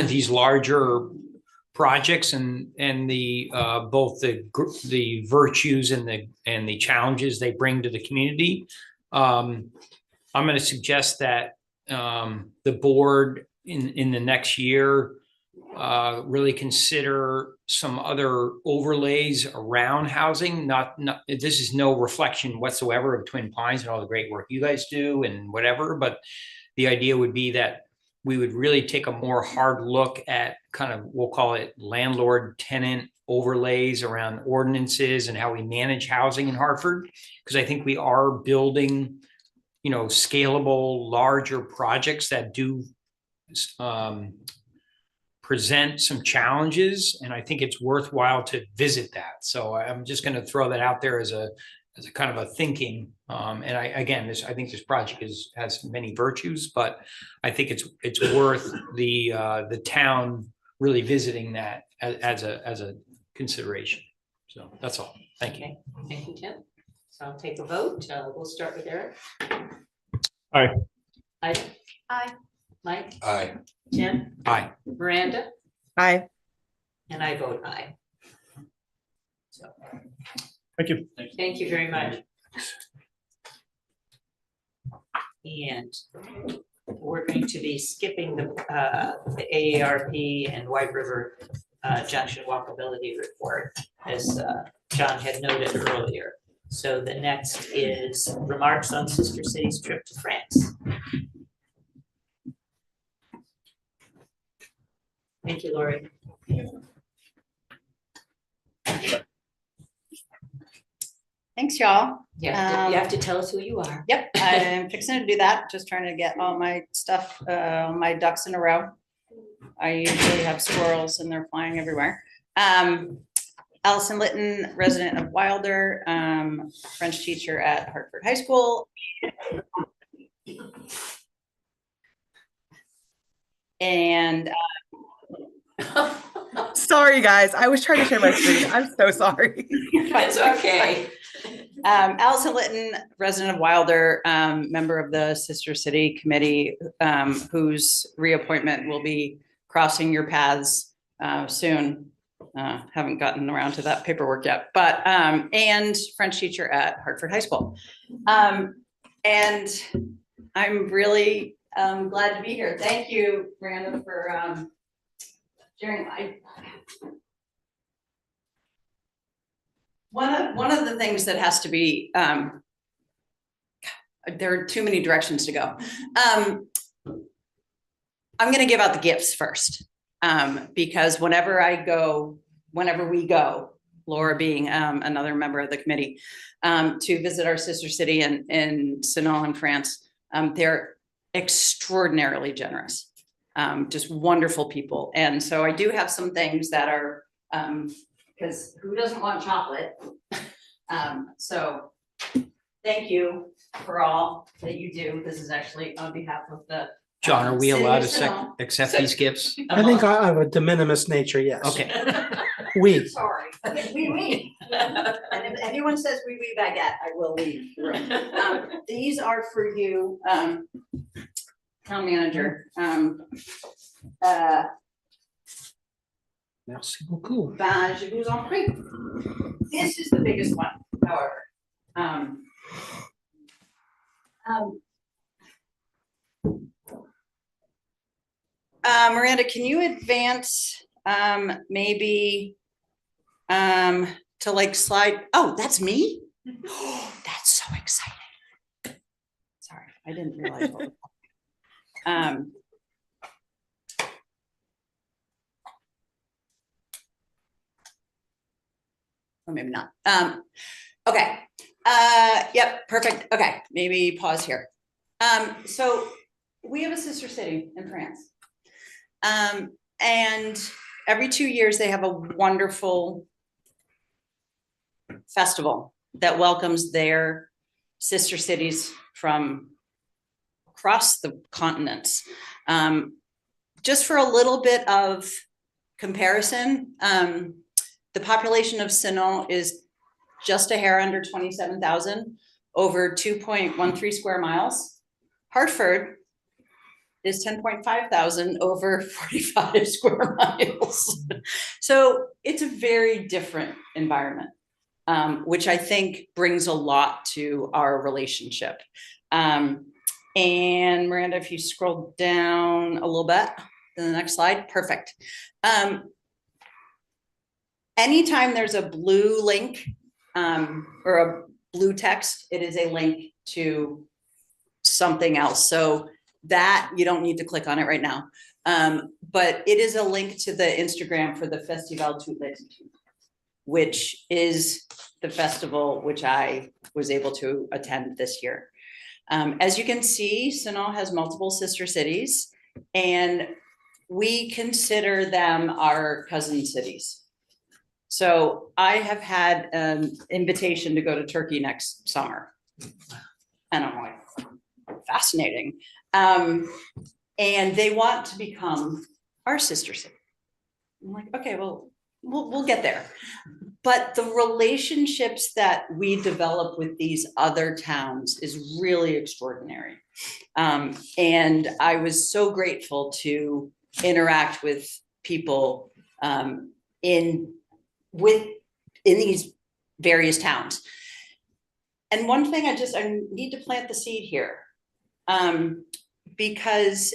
these larger projects and the both the virtues and the challenges they bring to the community. I'm going to suggest that the board in the next year really consider some other overlays around housing. Not this is no reflection whatsoever of Twin Pines and all the great work you guys do and whatever, but the idea would be that we would really take a more hard look at kind of, we'll call it landlord tenant overlays around ordinances and how we manage housing in Hartford, because I think we are building, you know, scalable, larger projects that do present some challenges, and I think it's worthwhile to visit that. So I'm just going to throw that out there as a kind of a thinking. And I think this project has many virtues, but I think it's worth the town really visiting that as a consideration. So that's all. Thank you. Okay. Thank you, Tim. So I'll take a vote. We'll start with Eric. Aye. Aye. Aye. Mike. Aye. Tim. Aye. Miranda. Aye. And I vote aye. So Thank you. thank you very much. And we're going to be skipping the AARP and White River Junction walkability report, as John had noted earlier. So the next is remarks on Sister City's trip to France. Thank you, Lori. Thanks, y'all. Yeah, you have to tell us who you are. Yep, I'm fixing to do that, just trying to get all my stuff, my ducks in a row. I usually have squirrels and they're flying everywhere. Allison Litton, resident of Wilder, French teacher at Hartford High School. And Sorry, guys. I was trying to share my screen. I'm so sorry. It's okay. Allison Litton, resident of Wilder, member of the Sister City Committee, whose reappointment will be crossing your paths soon. Haven't gotten around to that paperwork yet, but and French teacher at Hartford High School. And I'm really glad to be here. Thank you, Miranda, for sharing. One of the things that has to be, there are too many directions to go. I'm going to give out the gifts first, because whenever we go, Laura being another member of the committee, to visit our sister city in Senon in France. They're extraordinarily generous, just wonderful people. And so I do have some things that are, because who doesn't want chocolate? So thank you for all that you do. This is actually on behalf of the John, are we City allowed of to Senon. accept these gifts? I think I have a de minimis nature, yes. Okay. We. Sorry. We. And if anyone says we baguette, I will leave the room. These are for you, town manager. Merci beaucoup. Ben, je vous en prie. This is the biggest one, however. Miranda, can you advance maybe to like slide? Oh, that's me? That's so exciting. Sorry, I didn't realize what was or maybe not. Okay. Yep, perfect. Okay, maybe pause here. So we have a sister city in France. And every 2 years they have a wonderful festival that welcomes their sister cities from across the continents. Just for a little bit of comparison, the population of Senon is just a hair under 27,000 over 2.13 square miles. Hartford is 10.5 thousand over 45 square miles. So it's a very different environment, which I think brings a lot to our relationship. And Miranda, if you scroll down a little bit, then the next slide, perfect. Anytime there's a blue link or a blue text, it is a link to something else. So that you don't need to click on it right now. But it is a link to the Instagram for the Festival Toute Latitude, which is the festival which I was able to attend this year. As you can see, Senon has multiple sister cities, and we consider them our cousin cities. So I have had an invitation to go to Turkey next summer. And I'm like, fascinating. And they want to become our sister city. I'm like, okay, well, we'll get there. But the relationships that we develop with these other towns is really extraordinary. And I was so grateful to interact with people in these various towns. And one thing I need to plant the seed here, because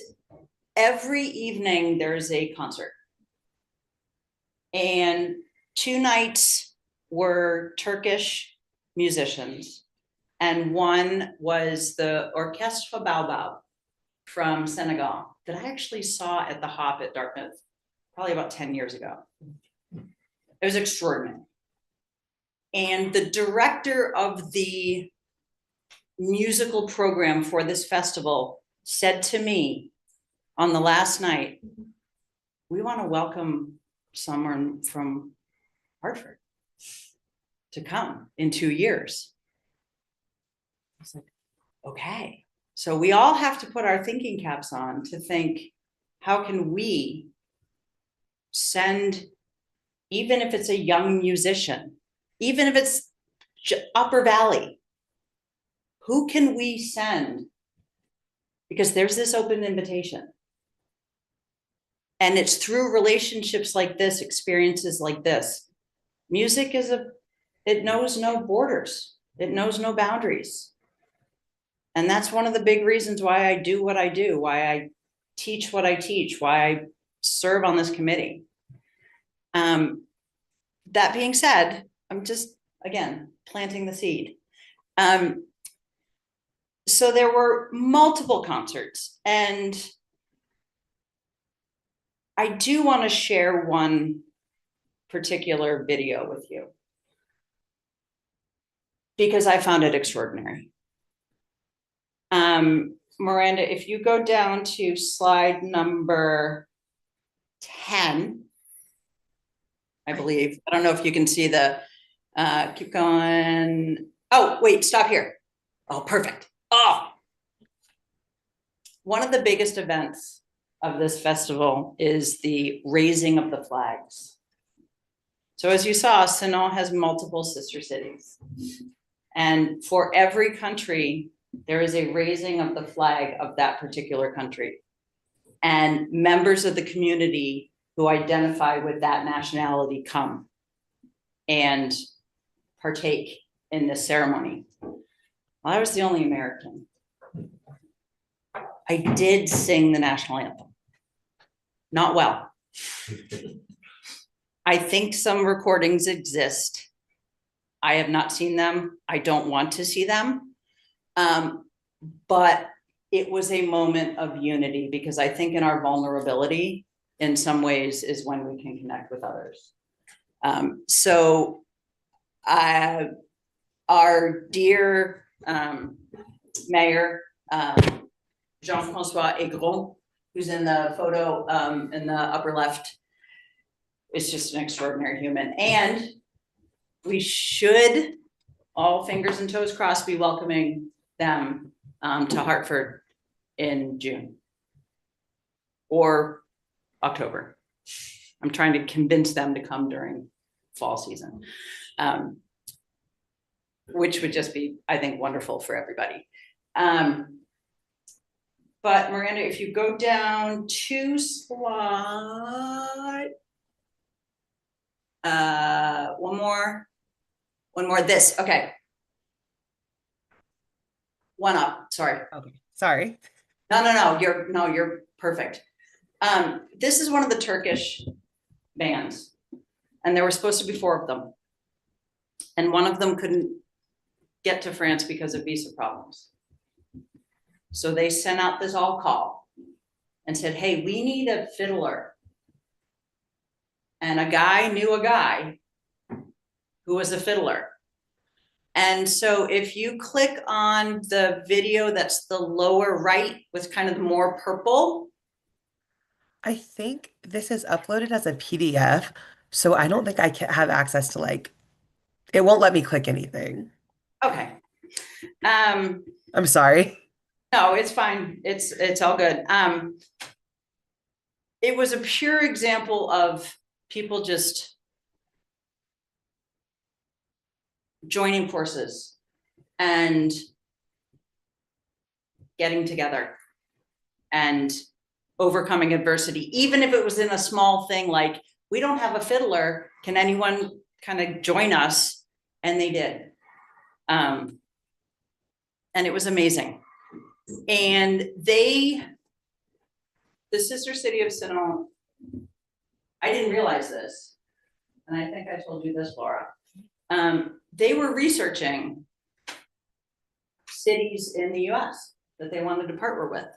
every evening there's a concert. And 2 nights were Turkish musicians, and one was the Orchestre Baobab from Senegal that I actually saw at the Hop at Dartmouth probably about 10 years ago. It was extraordinary. And the director of the musical program for this festival said to me on the last night, we want to welcome someone from Hartford to come in 2 years. I was like, okay. So we all have to put our thinking caps on to think, how can we send, even if it's a young musician, even if it's Upper Valley, who can we send? Because there's this open invitation. And it's through relationships like this, experiences like this. Music is it knows no borders. It knows no boundaries. And that's one of the big reasons why I do what I do, why I teach what I teach, why I serve on this committee. That being said, I'm just, again, planting the seed. So there were multiple concerts, and I do want to share one particular video with you. because I found it extraordinary. Miranda, if you go down to slide number 10, I believe, I don't know if you can see the, keep going. Oh, wait, stop here. Oh, perfect. Oh. One of the biggest events of this festival is the raising of the flags. So as you saw, Sinon has multiple sister cities. And for every country, there is a raising of the flag of that particular country. And members of the community who identify with that nationality come and partake in this ceremony. Well, I was the only American. I did sing the national anthem. Not well. I think some recordings exist. I have not seen them. I don't want to see them. But it was a moment of unity, because I think in our vulnerability, in some ways, is when we can connect with others. So our dear mayor, Jean-François Aigron, who's in the photo in the upper left, is just an extraordinary human. And we should, all fingers and toes crossed, be welcoming them to Hartford in June or October. I'm trying to convince them to come during fall season, which would just be, I think, wonderful for everybody. But Miranda, if you go down to slide, one more, this, okay. One up, sorry. Okay, sorry. No, you're perfect. This is one of the Turkish bands, and there were supposed to be 4 of them. And one of them couldn't get to France because of visa problems. So they sent out this all call and said, hey, we need a fiddler. And a guy knew a guy who was a fiddler. And so if you click on the video that's the lower right with kind of the more purple. I think this is uploaded as a PDF, so I don't think I can have access to, like, it won't let me click anything. Okay. I'm sorry. No, it's fine. It's all good. It was a pure example of people just joining forces and getting together and overcoming adversity, even if it was in a small thing like, we don't have a fiddler, can anyone kind of join us? And they did. And it was amazing. And the sister city of Sinon, I didn't realize this, and I think I told you this, Laura. They were researching cities in the US that they wanted to partner with,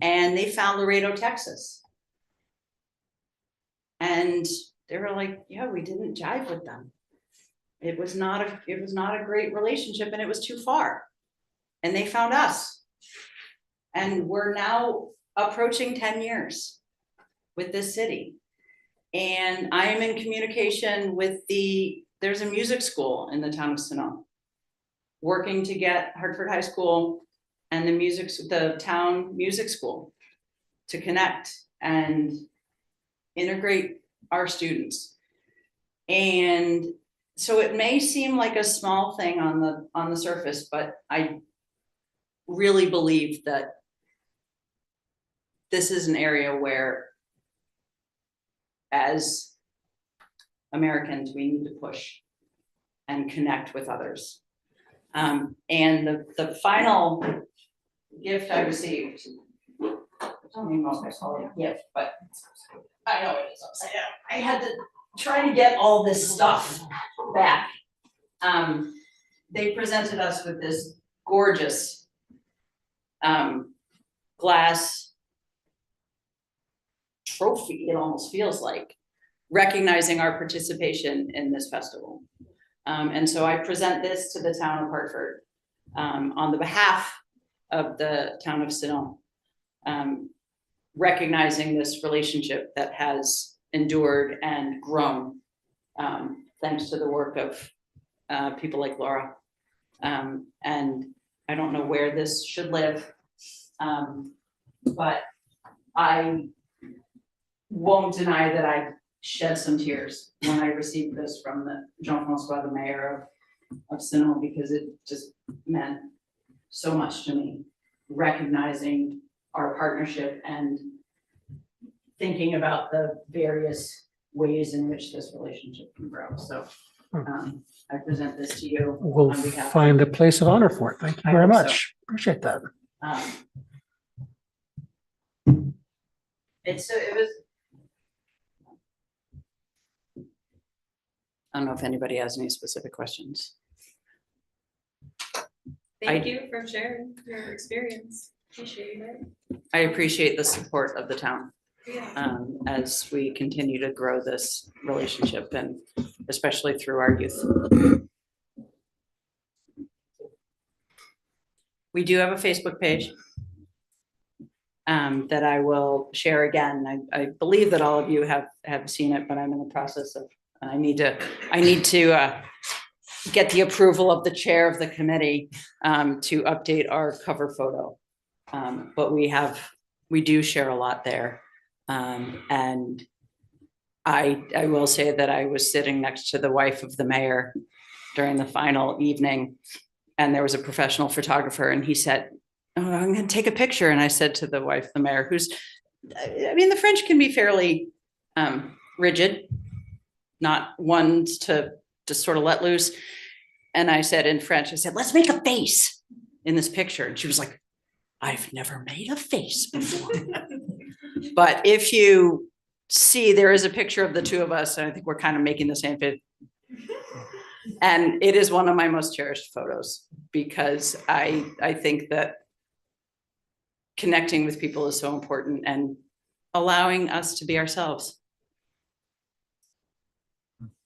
and they found Laredo, Texas. And they were like, yeah, we didn't jive with them. It was not a great relationship, and it was too far. And they found us. And we're now approaching 10 years with this city. And I am in communication with there's a music school in the town of Sinon, working to get Hartford High School and the town music school to connect and integrate our students. And so it may seem like a small thing on the surface, but I really believe that this is an area where, as Americans, we need to push and connect with others. And the final gift I received, I don't even know if I call it a gift, but I know it is upside down. I had to try to get all this stuff back. They presented us with this gorgeous glass trophy, it almost feels like, recognizing our participation in this festival. And so I present this to the town of Hartford on the behalf of the town of Sinal, recognizing this relationship that has endured and grown thanks to the work of people like Laura. And I don't know where this should live, but I won't deny that I shed some tears when I received this from the Jean-Francois, the mayor of Sinal, because it just meant so much to me, recognizing our partnership and thinking about the various ways in which this relationship can grow. So I present this to you. We'll on behalf of- find a place of honor for it. Thank you I very hope so. much. Appreciate that. It was. I don't know if anybody has any specific questions. Thank you for sharing your experience. Appreciate it. I appreciate the support of the town Yeah. as we continue to grow this relationship, and especially through our youth. We do have a Facebook page that I will share again. I believe that all of you have seen it, but I'm in the process of, I need to get the approval of the chair of the committee to update our cover photo. But we do share a lot there. And I will say that I was sitting next to the wife of the mayor during the final evening, and there was a professional photographer, and he said, "Oh, I'm going to take a picture." And I said to the wife of the mayor, the French can be fairly rigid, not ones to just sort of let loose. And I said in French, I said, "Let's make a face in this picture." And she was like, "I've never made a face before." But if you see, there is a picture of the two of us, and I think we're kind of making the same face. And it is one of my most cherished photos, because I think that connecting with people is so important and allowing us to be ourselves.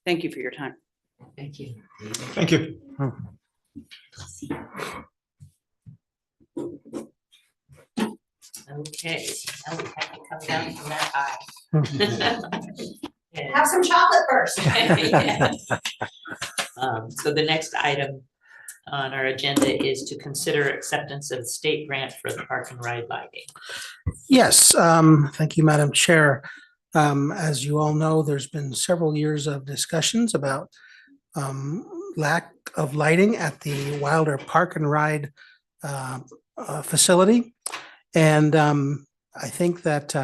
Thank you for your time. Thank you. Thank you. Okay, now we have to come down from that high. Yeah. Have some chocolate first. Yes. So the next item on our agenda is to consider acceptance of state grant for the park and ride lighting. Yes, thank you, Madam Chair. As you all know, there's been several years of discussions about lack of lighting at the Wilder Park and Ride facility. And I think that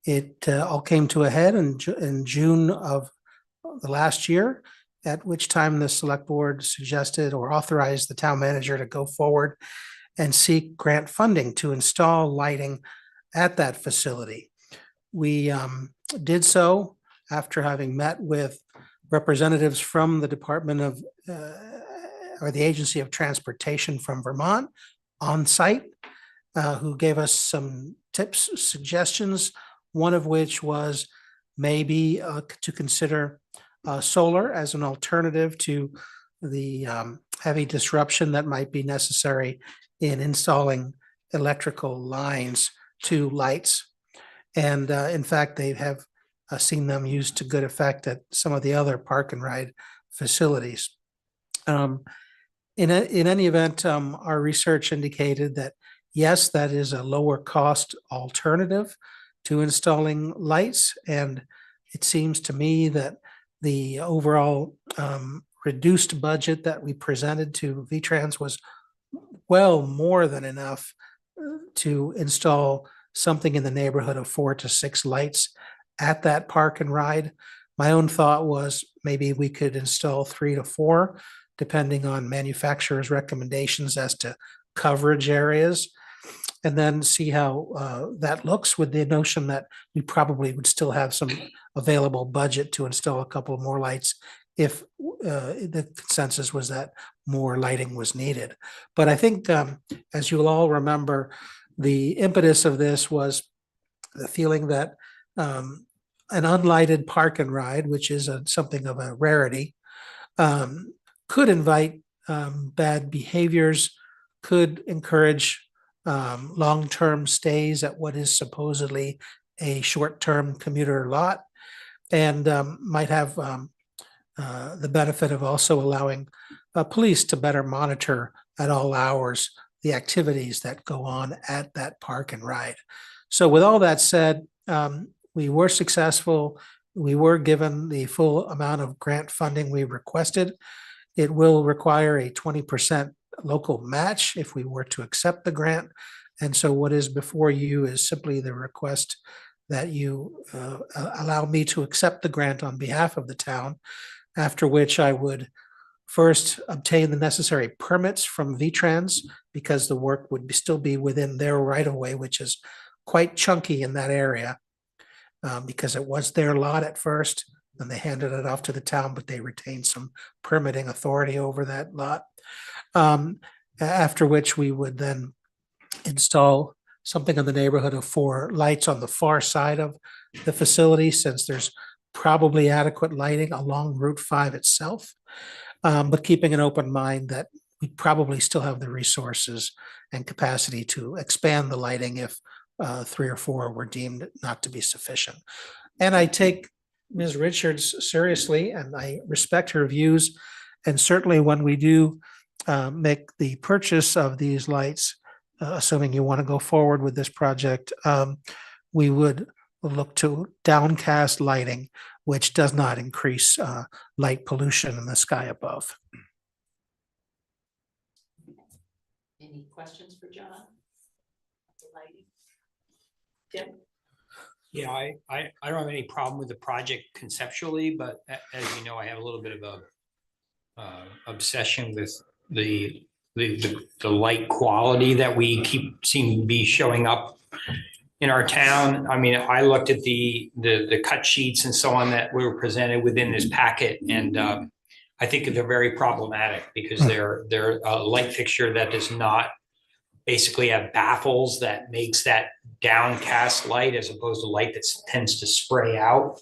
it all came to a head in June of the last year, at which time the select board suggested or authorized the town manager to go forward and seek grant funding to install lighting at that facility. We did so after having met with representatives from the Department of or the Agency of Transportation from Vermont on site, who gave us some tips, suggestions, one of which was maybe to consider solar as an alternative to the heavy disruption that might be necessary in installing electrical lines to lights. And in fact, they have seen them used to good effect at some of the other park and ride facilities. In any event, our research indicated that yes, that is a lower cost alternative to installing lights. And it seems to me that the overall reduced budget that we presented to VTrans was well more than enough to install something in the neighborhood of 4 to 6 lights at that park and ride. My own thought was maybe we could install 3 to 4, depending on manufacturers' recommendations as to coverage areas, and then see how that looks, with the notion that we probably would still have some available budget to install a couple more lights if the consensus was that more lighting was needed. But I think, as you'll all remember, the impetus of this was the feeling that an unlighted park and ride, which is something of a rarity, could invite bad behaviors, could encourage long-term stays at what is supposedly a short-term commuter lot, and might have the benefit of also allowing police to better monitor at all hours the activities that go on at that park and ride. So with all that said, we were successful. We were given the full amount of grant funding we requested. It will require a 20% local match if we were to accept the grant. And so what is before you is simply the request that you allow me to accept the grant on behalf of the town, after which I would first obtain the necessary permits from V-Trans, because the work would still be within their right-of-way, which is quite chunky in that area, because it was their lot at first, and they handed it off to the town, but they retained some permitting authority over that lot. After which we would then install something in the neighborhood of 4 lights on the far side of the facility, since there's probably adequate lighting along Route 5 itself, but keeping an open mind that we probably still have the resources and capacity to expand the lighting if 3 or 4 were deemed not to be sufficient. And I take Ms. Richards seriously, and I respect her views. And certainly when we do make the purchase of these lights, assuming you want to go forward with this project, we would look to downcast lighting, which does not increase light pollution in the sky above. Any questions for John? The lighting? Tim? Yeah, I don't have any problem with the project conceptually, but as you know, I have a little bit of a obsession with the light quality that we seem to be showing up in our town. I mean, I looked at the cut sheets and so on that were presented within this packet, and I think they're very problematic because they're a light fixture that does not basically have baffles that makes that downcast light as opposed to light that tends to spray out.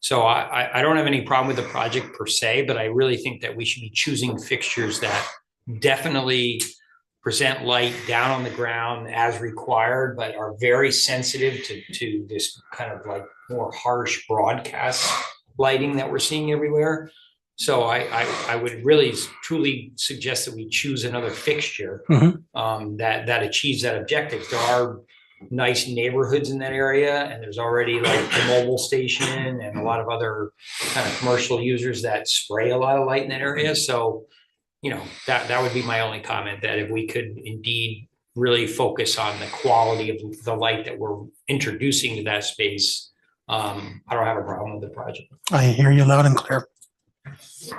So I don't have any problem with the project per se, but I really think that we should be choosing fixtures that definitely present light down on the ground as required, but are very sensitive to this kind of like more harsh broadcast lighting that we're seeing everywhere. So I would really truly suggest that we choose another fixture that achieves that objective. There are nice neighborhoods in that area, and there's already like the mobile station and a lot of other kind of commercial users that spray a lot of light in that area. So, you know, that would be my only comment, that if we could indeed really focus on the quality of the light that we're introducing to that space, I don't have a problem with the project. I hear you loud and clear. Is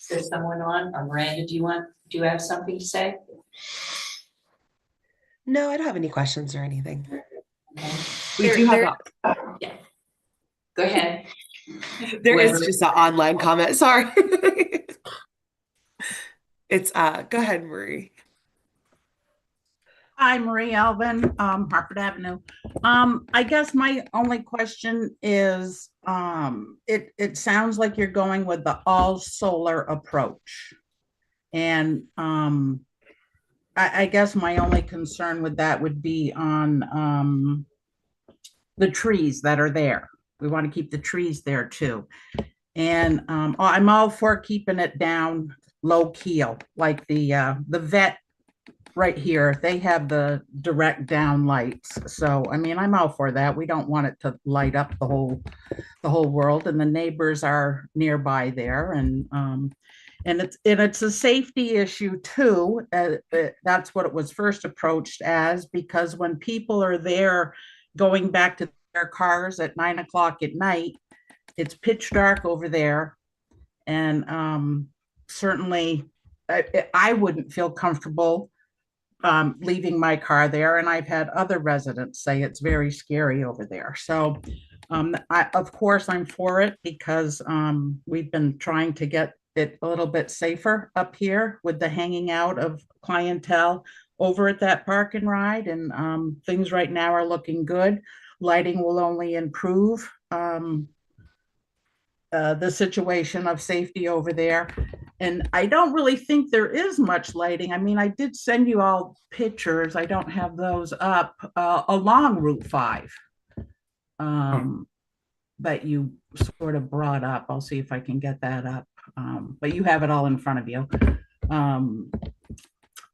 there someone on, or Miranda, do you have something to say? No, I don't have any questions or anything. Okay. We do have yeah. Go ahead. There is just an online comment. Sorry. It's go ahead, Marie. Hi, Marie Alvin, Hartford Avenue. I guess my only question is, it sounds like you're going with the all solar approach. And I guess my only concern with that would be on the trees that are there. We want to keep the trees there too. And I'm all for keeping it down low keel, like the vet right here, they have the direct down lights. So, I mean, I'm all for that. We don't want it to light up the whole world, and the neighbors are nearby there. And it's a safety issue too. That's what it was first approached as, because when people are there going back to their cars at 9 o'clock at night, it's pitch dark over there. And certainly I wouldn't feel comfortable leaving my car there. And I've had other residents say it's very scary over there. So of course I'm for it, because we've been trying to get it a little bit safer up here with the hanging out of clientele over at that park and ride. And things right now are looking good. Lighting will only improve the situation of safety over there. And I don't really think there is much lighting. I mean, I did send you all pictures. I don't have those up along Route 5. That you sort of brought up. I'll see if I can get that up. But you have it all in front of you.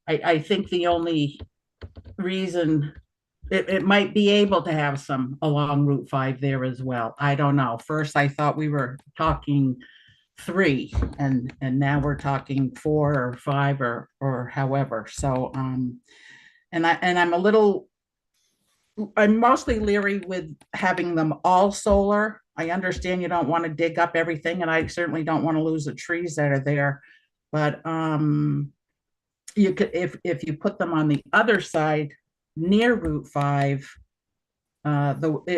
I think the only reason it might be able to have some along Route 5 there as well. I don't know. First, I thought we were talking 3, and now we're talking 4 or 5 or however. So, and I'm mostly leery with having them all solar. I understand you don't want to dig up everything, and I certainly don't want to lose the trees that are there. But you could, if you put them on the other side near Route 5,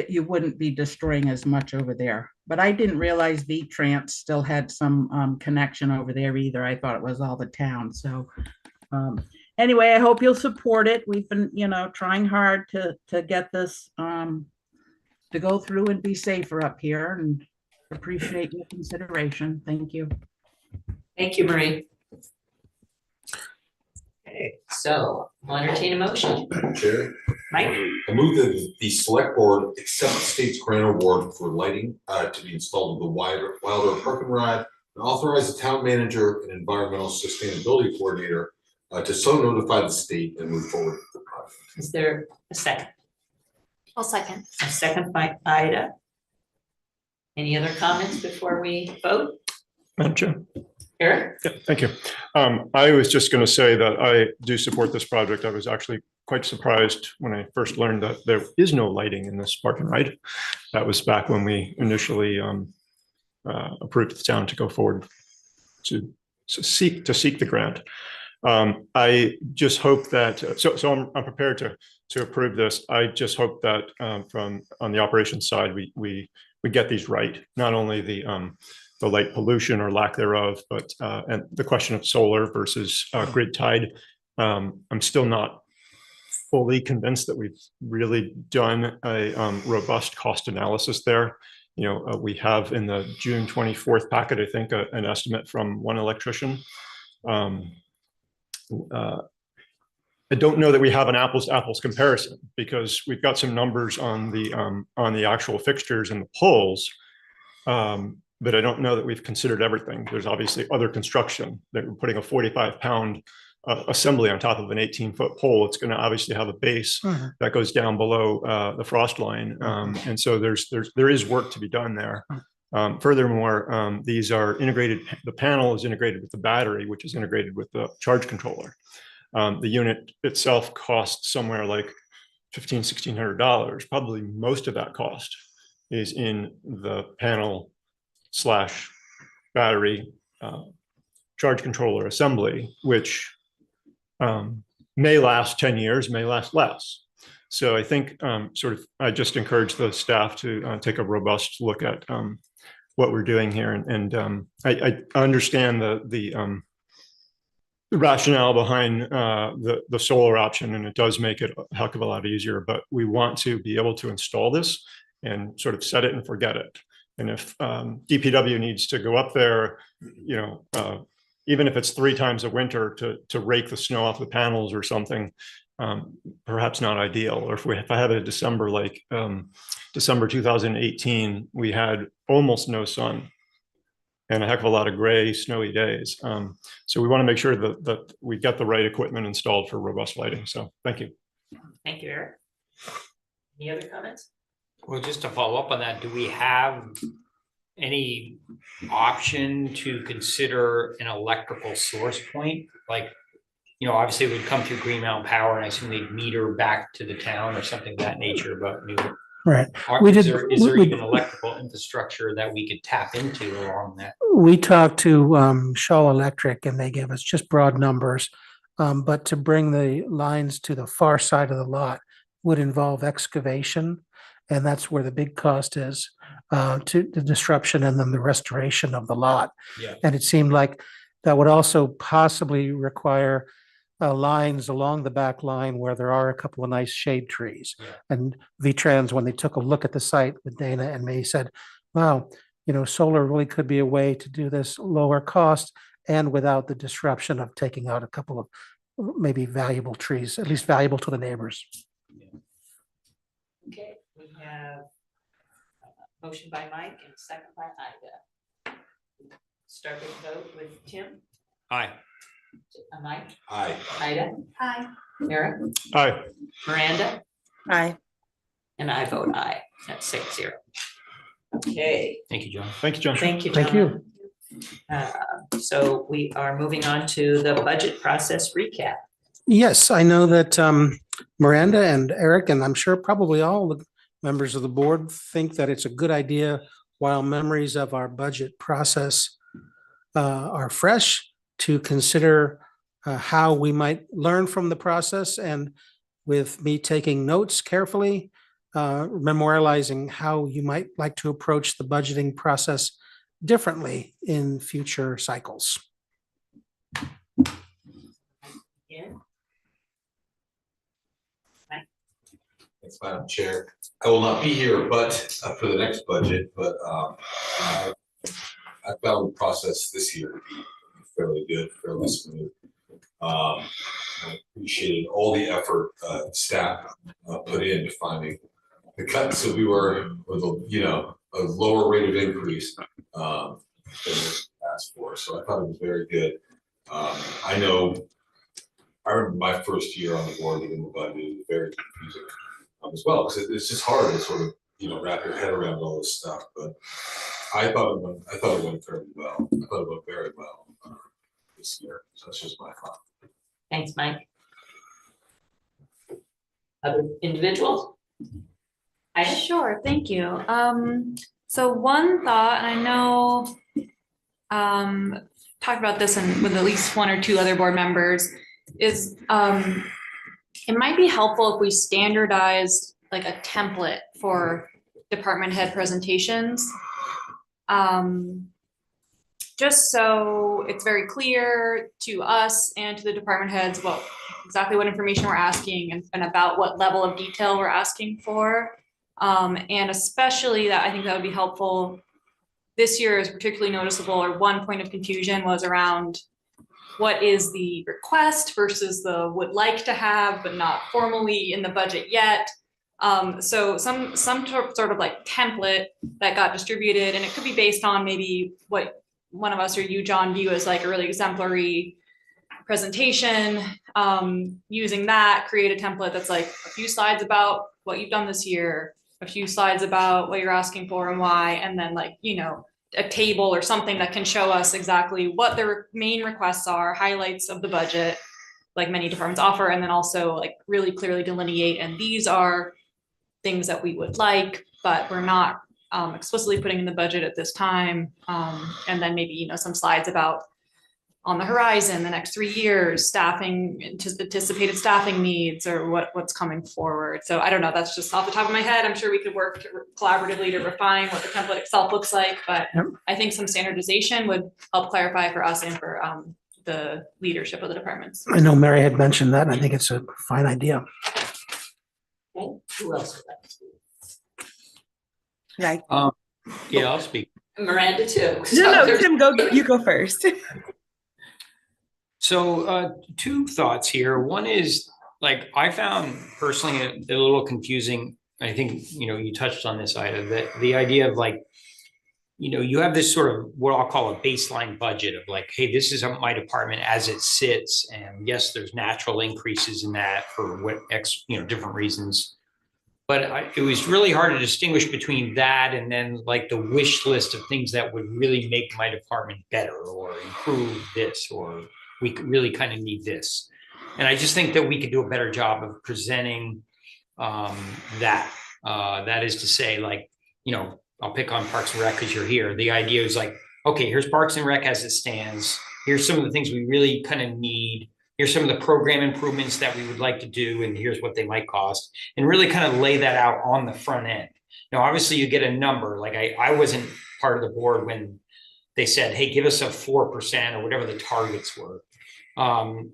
you wouldn't be destroying as much over there. But I didn't realize V-Trans still had some connection over there either. I thought it was all the town. So anyway, I hope you'll support it. We've been, trying hard to get this to go through and be safer up here, and appreciate your consideration. Thank you. Thank you, Marie. Okay, so I'll entertain a motion. Madam Chair, Mike? I move that the select board accept the state's grant award for lighting to be installed in the Wilder Park and Ride, and authorize the town manager and environmental sustainability coordinator to so notify the state and move forward with the project. Is there a second? I'll second. A second by Ida. Any other comments before we vote? Madam Chair. Eric? Yeah, thank you. I was just going to say that I do support this project. I was actually quite surprised when I first learned that there is no lighting in this park and ride. That was back when we initially approved the town to go forward to seek the grant. I just hope that so I'm prepared to approve this. I just hope that from on the operations side we get these right. Not only the light pollution or lack thereof, but and the question of solar versus grid tied. I'm still not fully convinced that we've really done a robust cost analysis there. We have in the June 24th packet, I think, an estimate from one electrician. I don't know that we have an apples to apples comparison, because we've got some numbers on the actual fixtures and the poles. But I don't know that we've considered everything. There's obviously other construction that we're putting a 45-pound assembly on top of an 18-foot pole. It's going to obviously have a base that goes down below the frost line, and so there is work to be done there. Furthermore, these are integrated. The panel is integrated with the battery, which is integrated with the charge controller. The unit itself costs somewhere like $1,600. Probably most of that cost is in the panel / battery charge controller assembly, which may last 10 years, may last less. So I think I just encourage the staff to take a robust look at what we're doing here. And I understand the rationale behind the solar option, and it does make it a heck of a lot easier, but we want to be able to install this and sort of set it and forget it. And if DPW needs to go up there, even if it's 3 times a winter to rake the snow off the panels or something, perhaps not ideal. Or if I have a December like December 2018, we had almost no sun and a heck of a lot of gray, snowy days. So we want to make sure that we get the right equipment installed for robust lighting. So thank you. Thank you, Eric. Any other comments? Well, just to follow up on that, do we have any option to consider an electrical source point? Like, obviously it would come through Green Mountain Power, and I assume they'd meter back to the town or something of that nature, but right. Is there even electrical infrastructure that we could tap into along that? We talked to Shaw Electric, and they gave us just broad numbers, but to bring the lines to the far side of the lot would involve excavation. And that's where the big cost is, to the disruption and then the restoration of the lot. Yeah. And it seemed like that would also possibly require lines along the back line where there are a couple of nice shade trees. Yeah. And V-Trans, when they took a look at the site with Dana and me, said, wow, solar really could be a way to do this lower cost and without the disruption of taking out a couple of maybe valuable trees, at least valuable to the neighbors. Okay, we have a motion by Mike and second by Ida. Start with the vote with Tim, Aye. Mike, Aye. Ida. Aye. Eric, Aye. Miranda, Aye. and I vote aye. That's 6-0. Okay, Thank you, John. Thank you, John. thank you, John. Thank you. So we are moving on to the budget process recap. Yes, I know that Miranda and Eric, and I'm sure probably all the members of the board think that it's a good idea while memories of our budget process are fresh to consider how we might learn from the process, and with me taking notes carefully, memorializing how you might like to approach the budgeting process differently in future cycles. Yeah. Thanks, Madam Chair. I will not be here, but for the next budget, but I found the process this year to be fairly good, fairly smooth. I appreciated all the effort staff put into finding the cut, so we were with a lower rate of increase than we asked for. So I thought it was very good. I remember my first year on the board doing the budget, it was very confusing as well, because it's just hard to sort of wrap your head around all this stuff. But I thought it went fairly well. I thought it went very well this year. So that's just my thought. Thanks, Mike. Other individuals? Ida? Sure, thank you. So one thought, and I know talked about this with at least one or two other board members, is it might be helpful if we standardized like a template for department head presentations. Just so it's very clear to us and to the department heads exactly what information we're asking and about what level of detail we're asking for. And especially that I think that would be helpful. This year is particularly noticeable, or one point of confusion was around what is the request versus the would like to have, but not formally in the budget yet. So some sort of like template that got distributed, and it could be based on maybe what one of us or you, John, view as like a really exemplary presentation. Using that, create a template that's like a few slides about what you've done this year, a few slides about what you're asking for and why, and then like, a table or something that can show us exactly what their main requests are, highlights of the budget, like many departments offer, and then also like really clearly delineate, and these are things that we would like, but we're not explicitly putting in the budget at this time. And then maybe, some slides about on the horizon, the next 3 years, staffing, anticipated staffing needs, or what's coming forward. So I don't know, that's just off the top of my head. I'm sure we could work collaboratively to refine what the template itself looks like, but I think some standardization would help clarify for us and for the leadership of the departments. I know Mary had mentioned that, and I think it's a fine idea. Okay, who else would like to speak? Right. Yeah, I'll speak. Miranda too. No, Tim, you go first. So two thoughts here. One is, like, I found personally a little confusing. I think, you touched on this, Ida, that the idea of like, you have this sort of what I'll call a baseline budget of like, hey, this is my department as it sits. And yes, there's natural increases in that for different reasons. But it was really hard to distinguish between that and then like the wish list of things that would really make my department better or improve this, or we really kind of need this. And I just think that we could do a better job of presenting that. That is to say, like, I'll pick on Parks and Rec because you're here. The idea is like, okay, here's Parks and Rec as it stands. Here's some of the things we really kind of need. Here's some of the program improvements that we would like to do, and here's what they might cost, and really kind of lay that out on the front end. Now, obviously you get a number. Like I wasn't part of the board when they said, hey, give us a 4% or whatever the targets were. And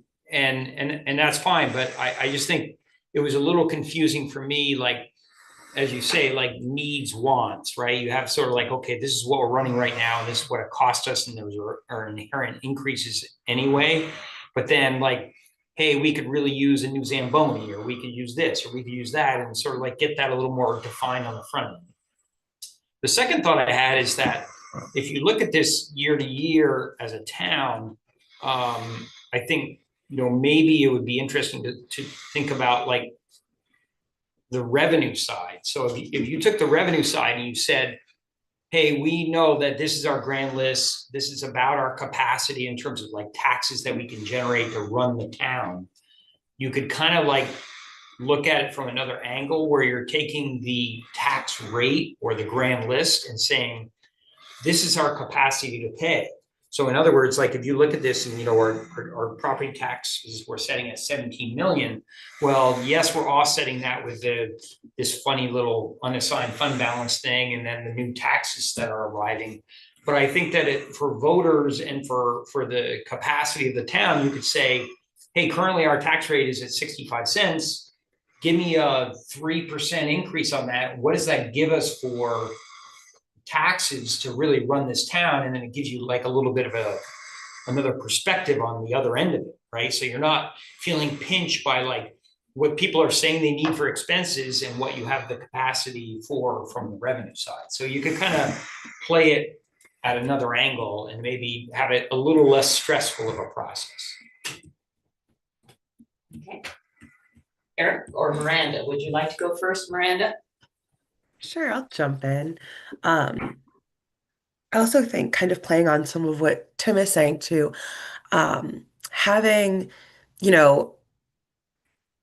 that's fine. But I just think it was a little confusing for me. Like, as you say, like needs, wants, right? You have sort of like, okay, this is what we're running right now, and this is what it cost us, and those are inherent increases anyway. But then like, hey, we could really use a new Zamboni, or we could use this, or we could use that, and sort of like get that a little more defined on the front end. The second thought I had is that if you look at this year to year as a town, I think, maybe it would be interesting to think about like the revenue side. So if you took the revenue side and you said, hey, we know that this is our grand list, this is about our capacity in terms of like taxes that we can generate to run the town, you could kind of like look at it from another angle where you're taking the tax rate or the grand list and saying, this is our capacity to pay. So in other words, like if you look at this and, our property taxes we're setting at 17 million. Well, yes, we're offsetting that with this funny little unassigned fund balance thing, and then the new taxes that are arriving. But I think that for voters and for the capacity of the town, you could say, hey, currently our tax rate is at 65 cents. Give me a 3% increase on that. What does that give us for taxes to really run this town? And then it gives you like a little bit of another perspective on the other end of it, right? So you're not feeling pinched by like what people are saying they need for expenses and what you have the capacity for from the revenue side. So you can kind of play it at another angle and maybe have it a little less stressful of a process. Okay. Eric or Miranda, would you like to go first, Miranda? Sure, I'll jump in. I also think kind of playing on some of what Tim is saying too, having,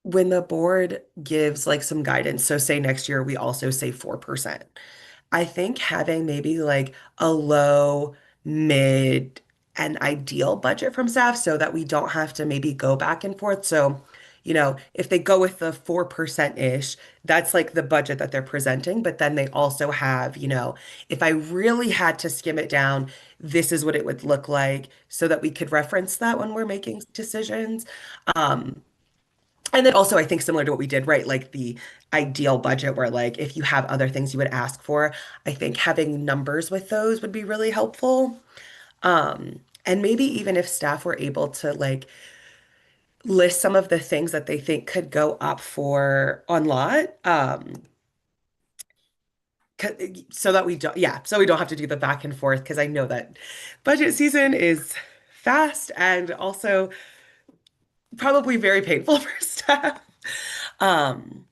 when the board gives like some guidance, so say next year we also say 4%. I think having maybe like a low, mid, and ideal budget from staff so that we don't have to maybe go back and forth. So, if they go with the 4%-ish, that's like the budget that they're presenting. But then they also have, if I really had to skim it down, this is what it would look like so that we could reference that when we're making decisions. And then also I think similar to what we did, right? Like the ideal budget where like if you have other things you would ask for, I think having numbers with those would be really helpful. And maybe even if staff were able to like list some of the things that they think could go up for on lot, so that we don't have to do the back and forth, because I know that budget season is fast and also probably very painful for staff. And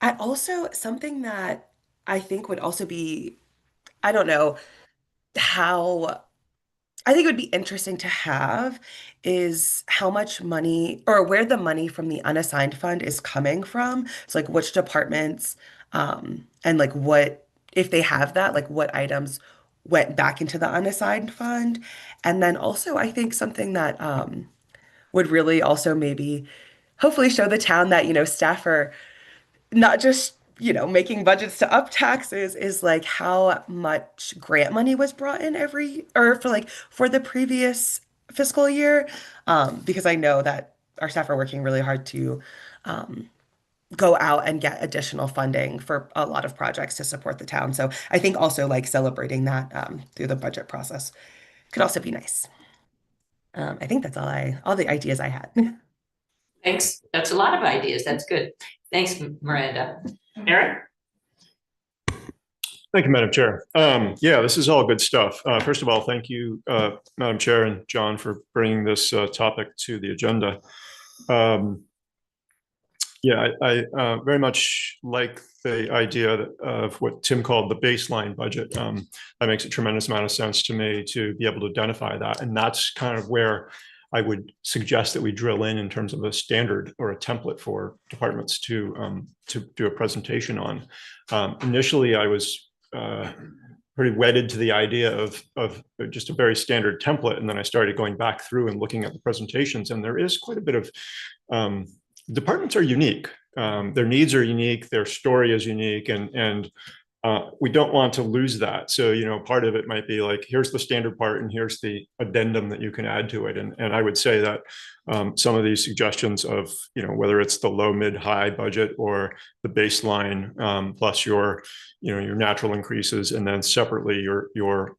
also something that I think would also be, I don't know how, I think it would be interesting to have is how much money or where the money from the unassigned fund is coming from. So like which departments, and like what, if they have that, like what items went back into the unassigned fund. And then also I think something that would really also maybe hopefully show the town that, staff are not just, making budgets to up taxes, is like how much grant money was brought in for the previous fiscal year. Because I know that our staff are working really hard to go out and get additional funding for a lot of projects to support the town. So I think also like celebrating that through the budget process could also be nice. I think that's all the ideas I had. Thanks. That's a lot of ideas. That's good. Thanks, Miranda. Eric? Thank you, Madam Chair. Yeah, this is all good stuff. First of all, thank you, Madam Chair and John, for bringing this topic to the agenda. Yeah, I very much like the idea of what Tim called the baseline budget. That makes a tremendous amount of sense to me to be able to identify that. And that's kind of where I would suggest that we drill in terms of a standard or a template for departments to do a presentation on. Initially, I was pretty wedded to the idea of just a very standard template, and then I started going back through and looking at the presentations, and there is quite a bit of departments are unique. Their needs are unique. Their story is unique, and we don't want to lose that. So, part of it might be like, here's the standard part and here's the addendum that you can add to it. And I would say that some of these suggestions of, whether it's the low, mid, high budget or the baseline plus your natural increases, and then separately your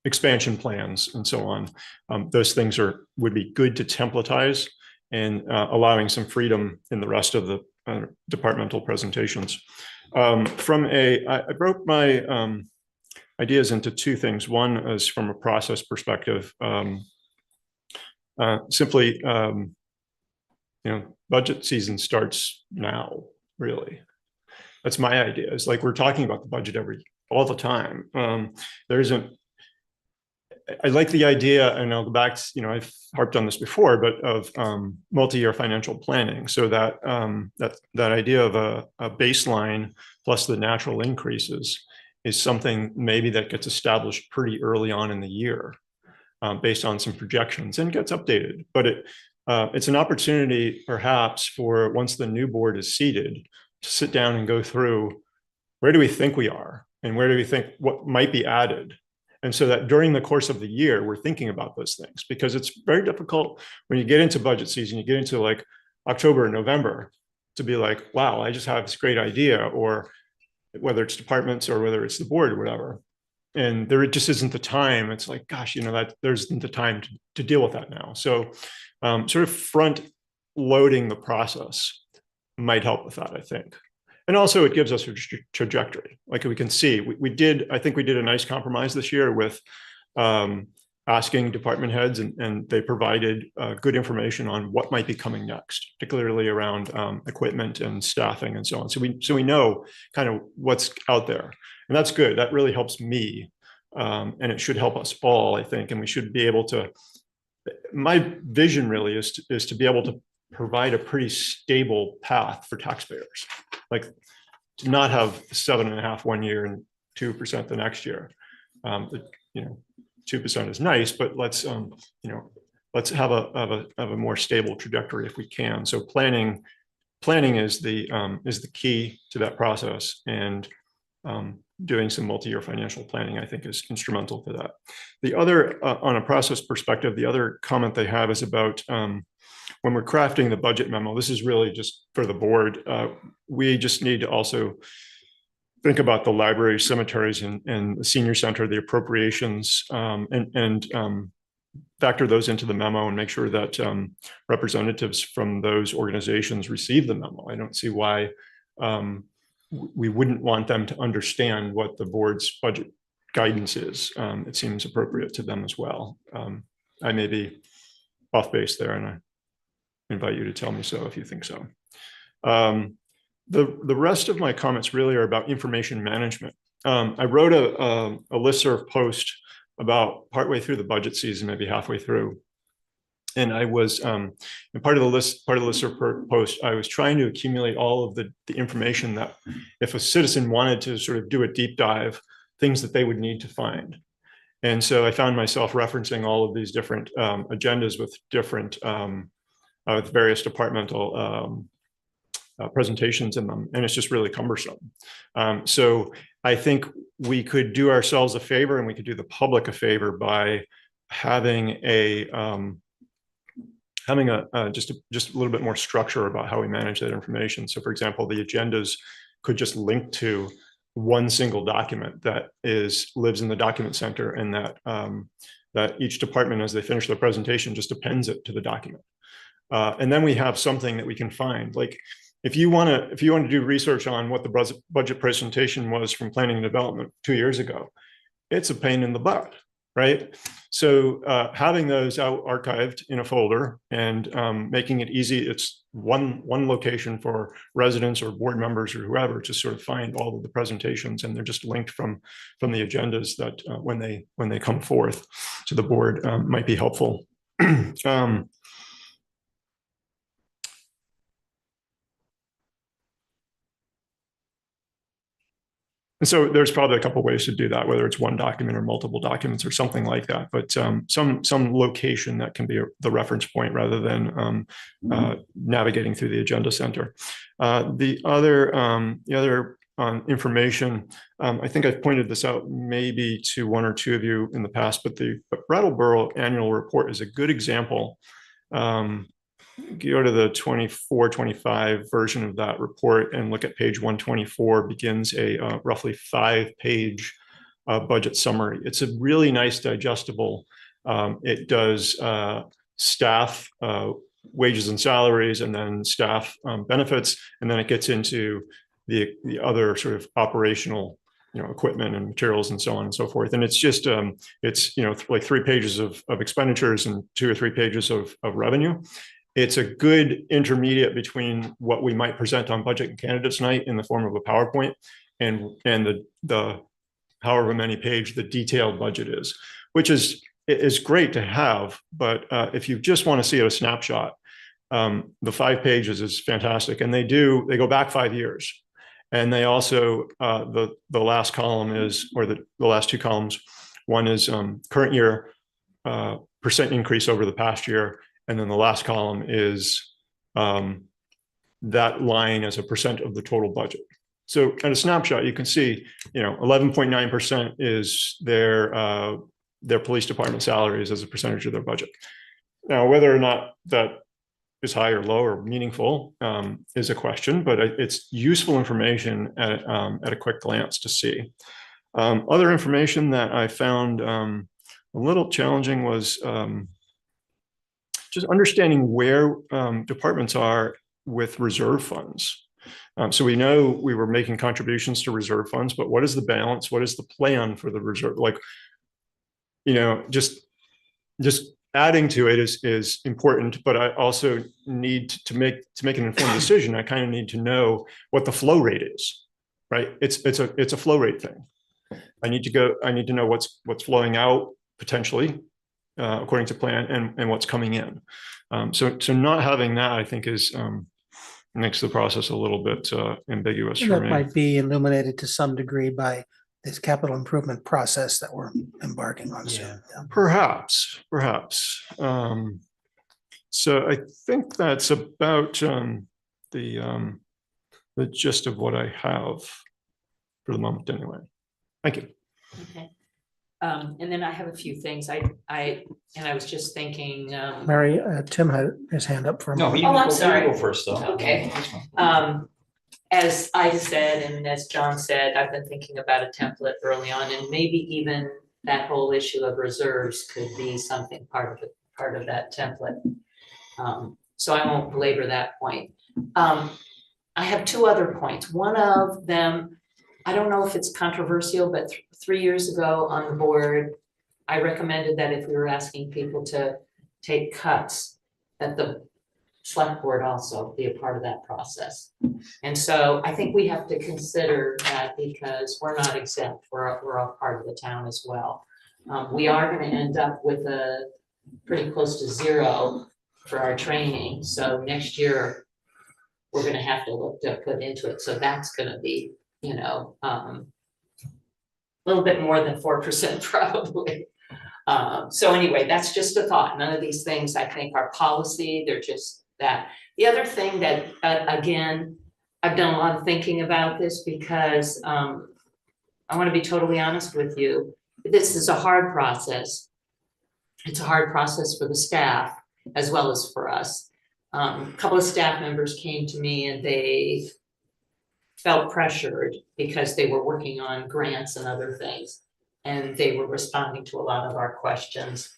expansion plans and so on. Those things would be good to templatize, and allowing some freedom in the rest of the departmental presentations. I broke my ideas into two things. One is from a process perspective. Simply, budget season starts now, really. That's my idea. It's like we're talking about the budget all the time. I like the idea, and I'll go back to, I've harped on this before, but of multi-year financial planning. So that idea of a baseline plus the natural increases is something maybe that gets established pretty early on in the year based on some projections and gets updated. But it's an opportunity perhaps for, once the new board is seated, to sit down and go through, where do we think we are and where do we think what might be added? And so that during the course of the year, we're thinking about those things, because it's very difficult when you get into budget season, you get into like October and November, to be like, wow, I just have this great idea, or whether it's departments or whether it's the board or whatever. And there just isn't the time. It's like, gosh, that there isn't the time to deal with that now. So sort of front loading the process might help with that, I think. And also it gives us a trajectory. Like we can see, I think we did a nice compromise this year with asking department heads, and they provided good information on what might be coming next, particularly around equipment and staffing and so on. So we know kind of what's out there, and that's good. That really helps me, and it should help us all, I think. And we should be able to, my vision really is to be able to provide a pretty stable path for taxpayers, like to not have 7.5% one year and 2% the next year. 2% is nice, but let's have a more stable trajectory if we can. So planning is the key to that process, and doing some multi-year financial planning, I think, is instrumental to that. The other, on a process perspective, the other comment they have is about when we're crafting the budget memo. This is really just for the board. We just need to also think about the library, cemeteries, and the senior center, the appropriations, and factor those into the memo and make sure that representatives from those organizations receive the memo. I don't see why we wouldn't want them to understand what the board's budget guidance is. It seems appropriate to them as well. I may be off base there, and I invite you to tell me so if you think so. The rest of my comments really are about information management. I wrote a listserv post about partway through the budget season, maybe halfway through. And I was, and part of the listserv post, I was trying to accumulate all of the information that if a citizen wanted to sort of do a deep dive, things that they would need to find. And so I found myself referencing all of these different agendas with different, with various departmental presentations in them, and it's just really cumbersome. So I think we could do ourselves a favor, and we could do the public a favor by having just a little bit more structure about how we manage that information. So, for example, the agendas could just link to one single document that lives in the document center, and that each department, as they finish their presentation, just appends it to the document. And then we have something that we can find. Like if you want to do research on what the budget presentation was from planning and development 2 years ago, it's a pain in the butt, right? So having those out archived in a folder and making it easy, it's one location for residents or board members or whoever to sort of find all of the presentations, and they're just linked from the agendas that when they come forth to the board might be helpful. And so there's probably a couple of ways to do that, whether it's one document or multiple documents or something like that. But some location that can be the reference point rather than navigating through the agenda center. The other on information. I think I've pointed this out maybe to one or two of you in the past, but the Brattleboro annual report is a good example. Go to the 24-25 version of that report and look at page 124, begins a roughly 5-page budget summary. It's a really nice digestible. It does staff wages and salaries, and then staff benefits, and then it gets into the other sort of operational, equipment and materials and so on and so forth. And it's just it's like 3 pages of expenditures and 2 or 3 pages of revenue. It's a good intermediate between what we might present on budget and candidates night in the form of a PowerPoint and the however many page the detailed budget is, which is great to have. But if you just want to see a snapshot, the 5 pages is fantastic. And they go back 5 years. And they also, the last column is, or the last 2 columns, one is current year percent increase over the past year. And then the last column is that line as a percent of the total budget. So at a snapshot, you can see, 11.9% is their police department salaries as a percentage of their budget. Now, whether or not that is high or low or meaningful is a question, but it's useful information at a quick glance to see. Other information that I found a little challenging was just understanding where departments are with reserve funds. So we know we were making contributions to reserve funds, but what is the balance? What is the plan for the reserve? Like, just adding to it is important, but I also need to make an informed decision. I kind of need to know what the flow rate is, right? It's a flow rate thing. I need to know what's flowing out potentially according to plan and what's coming in. So not having that, I think, makes the process a little bit ambiguous for That me. might be illuminated to some degree by this capital improvement process that we're embarking on soon. Yeah. Perhaps. So I think that's about the gist of what I have for the moment anyway. Thank you. Okay. And then I have a few things. I was just thinking. Mary, Tim had his hand up for a moment. I'm sorry. Go first, though. Okay. As I said, and as John said, I've been thinking about a template early on, and maybe even that whole issue of reserves could be something part of that template. So I won't belabor that point. I have 2 other points. One of them, I don't know if it's controversial, but 3 years ago on the board, I recommended that if we were asking people to take cuts, that the select board also be a part of that process. And so I think we have to consider that because we're not exempt, we're a part of the town as well. We are going to end up with a pretty close to 0 for our training. So next year, we're going to have to look to put into it. So that's going to be, a little bit more than 4% probably. So anyway, that's just a thought. None of these things I think are policy, they're just that. The other thing that, again, I've done a lot of thinking about this because I want to be totally honest with you. This is a hard process. It's a hard process for the staff as well as for us. A couple of staff members came to me and they felt pressured because they were working on grants and other things. And they were responding to a lot of our questions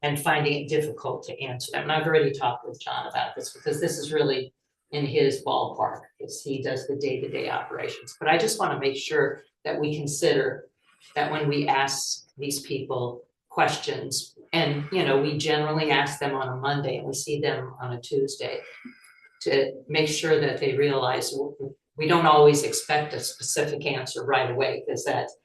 and finding it difficult to answer them. And I've already talked with John about this because this is really in his ballpark because he does the day-to-day operations. But I just want to make sure that we consider that when we ask these people questions, and we generally ask them on a Monday and we see them on a Tuesday, to make sure that they realize we don't always expect a specific answer right away because that's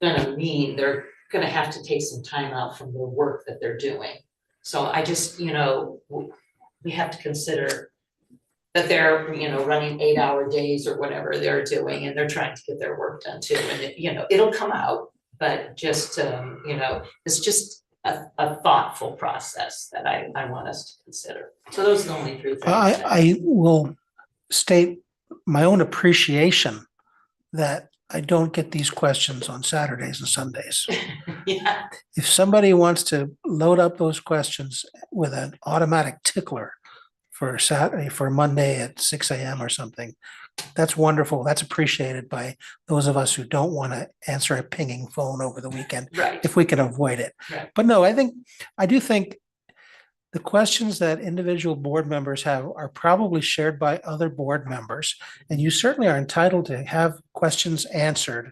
gonna mean they're gonna have to take some time out from the work that they're doing. So I just, we have to consider that they're, running 8-hour days or whatever they're doing, and they're trying to get their work done too. And it'll come out, but just, it's just a thoughtful process that I want us to consider. So those are the only 3 things. I will state my own appreciation that I don't get these questions on Saturdays and Sundays. Yeah. If somebody wants to load up those questions with an automatic tickler for Saturday, for Monday at 6 a.m. or something, that's wonderful. That's appreciated by those of us who don't want to answer a pinging phone over the weekend, Right. if we can avoid it. Right. But no, I do think the questions that individual board members have are probably shared by other board members, and you certainly are entitled to have questions answered.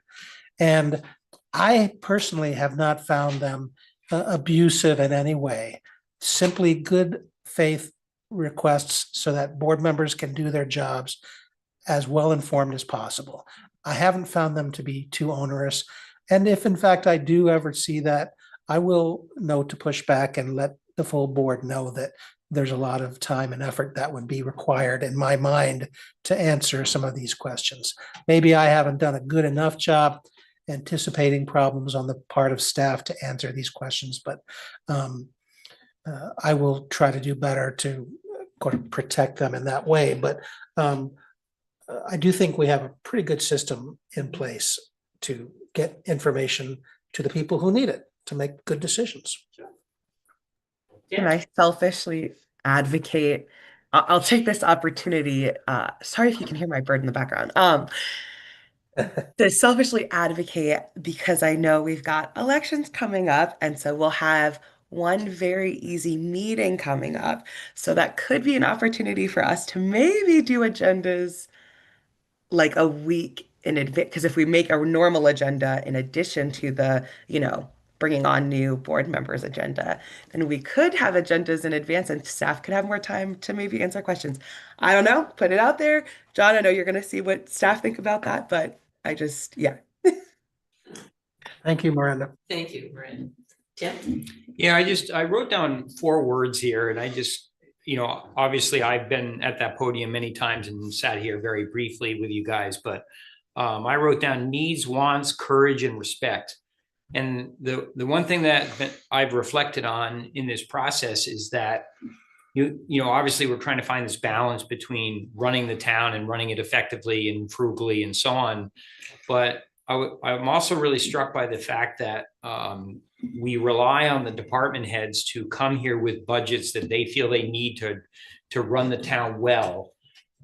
And I personally have not found them abusive in any way, simply good faith requests so that board members can do their jobs as well informed as possible. I haven't found them to be too onerous. And if in fact I do ever see that, I will know to push back and let the full board know that there's a lot of time and effort that would be required in my mind to answer some of these questions. Maybe I haven't done a good enough job anticipating problems on the part of staff to answer these questions, but I will try to do better to protect them in that way. But I do think we have a pretty good system in place to get information to the people who need it to make good decisions. Can I selfishly advocate? I'll take this opportunity. Sorry if you can hear my bird in the background. To selfishly advocate, because I know we've got elections coming up, and so we'll have one very easy meeting coming up. So that could be an opportunity for us to maybe do agendas like a week in advance. Because if we make a normal agenda in addition to the, bringing on new board members agenda, then we could have agendas in advance and staff could have more time to maybe answer questions. I don't know, put it out there. John, I know you're going to see what staff think about that, but yeah. Thank you, Miranda. Thank you, Miranda. Tim? Yeah, I wrote down 4 words here, and I just, obviously I've been at that podium many times and sat here very briefly with you guys, but I wrote down needs, wants, courage, and respect. And the one thing that I've reflected on in this process is that, obviously we're trying to find this balance between running the town and running it effectively and frugally and so on. But I'm also really struck by the fact that we rely on the department heads to come here with budgets that they feel they need to run the town well.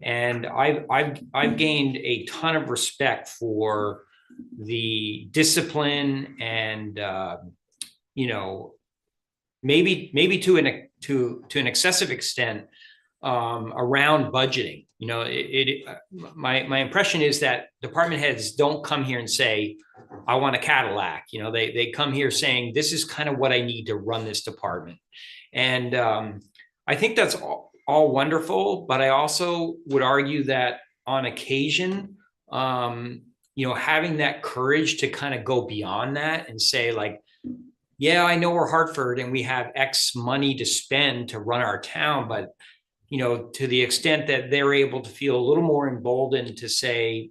And I've gained a ton of respect for the discipline and maybe to an excessive extent around budgeting. My impression is that department heads don't come here and say, I want a Cadillac. They come here saying, this is kind of what I need to run this department. And I think that's all wonderful, but I also would argue that on occasion, having that courage to kind of go beyond that and say, like, yeah, I know we're Hartford and we have X money to spend to run our town, but to the extent that they're able to feel a little more emboldened to say,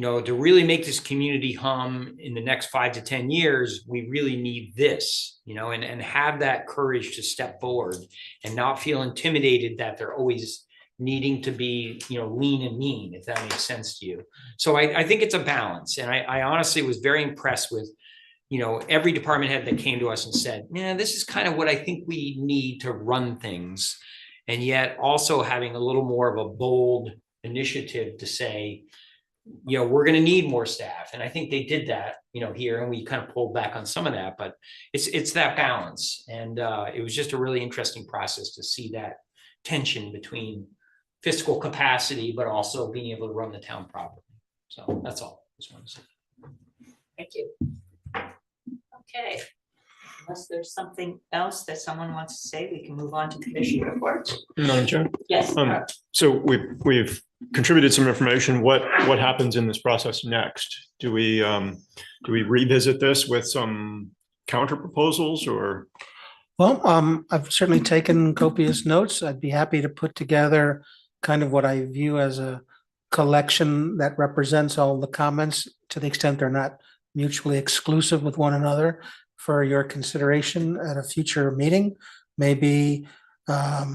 to really make this community hum in the next 5 to 10 years, we really need this, and have that courage to step forward and not feel intimidated that they're always needing to be, lean and mean, if that makes sense to you. So I think it's a balance. And I honestly was very impressed with, every department head that came to us and said, yeah, this is kind of what I think we need to run things. And yet also having a little more of a bold initiative to say, we're going to need more staff. And I think they did that, here, and we kind of pulled back on some of that, but it's that balance. And it was just a really interesting process to see that tension between fiscal capacity, but also being able to run the town properly. So that's all I just wanted to say. Thank you. Okay. Unless there's something else that someone wants to say, we can move on to commission reports. Madam Chair? Yes. So we've contributed some information. What happens in this process next? Do we revisit this with some counter proposals or? Well, I've certainly taken copious notes. I'd be happy to put together kind of what I view as a collection that represents all the comments to the extent they're not mutually exclusive with one another for your consideration at a future meeting. Maybe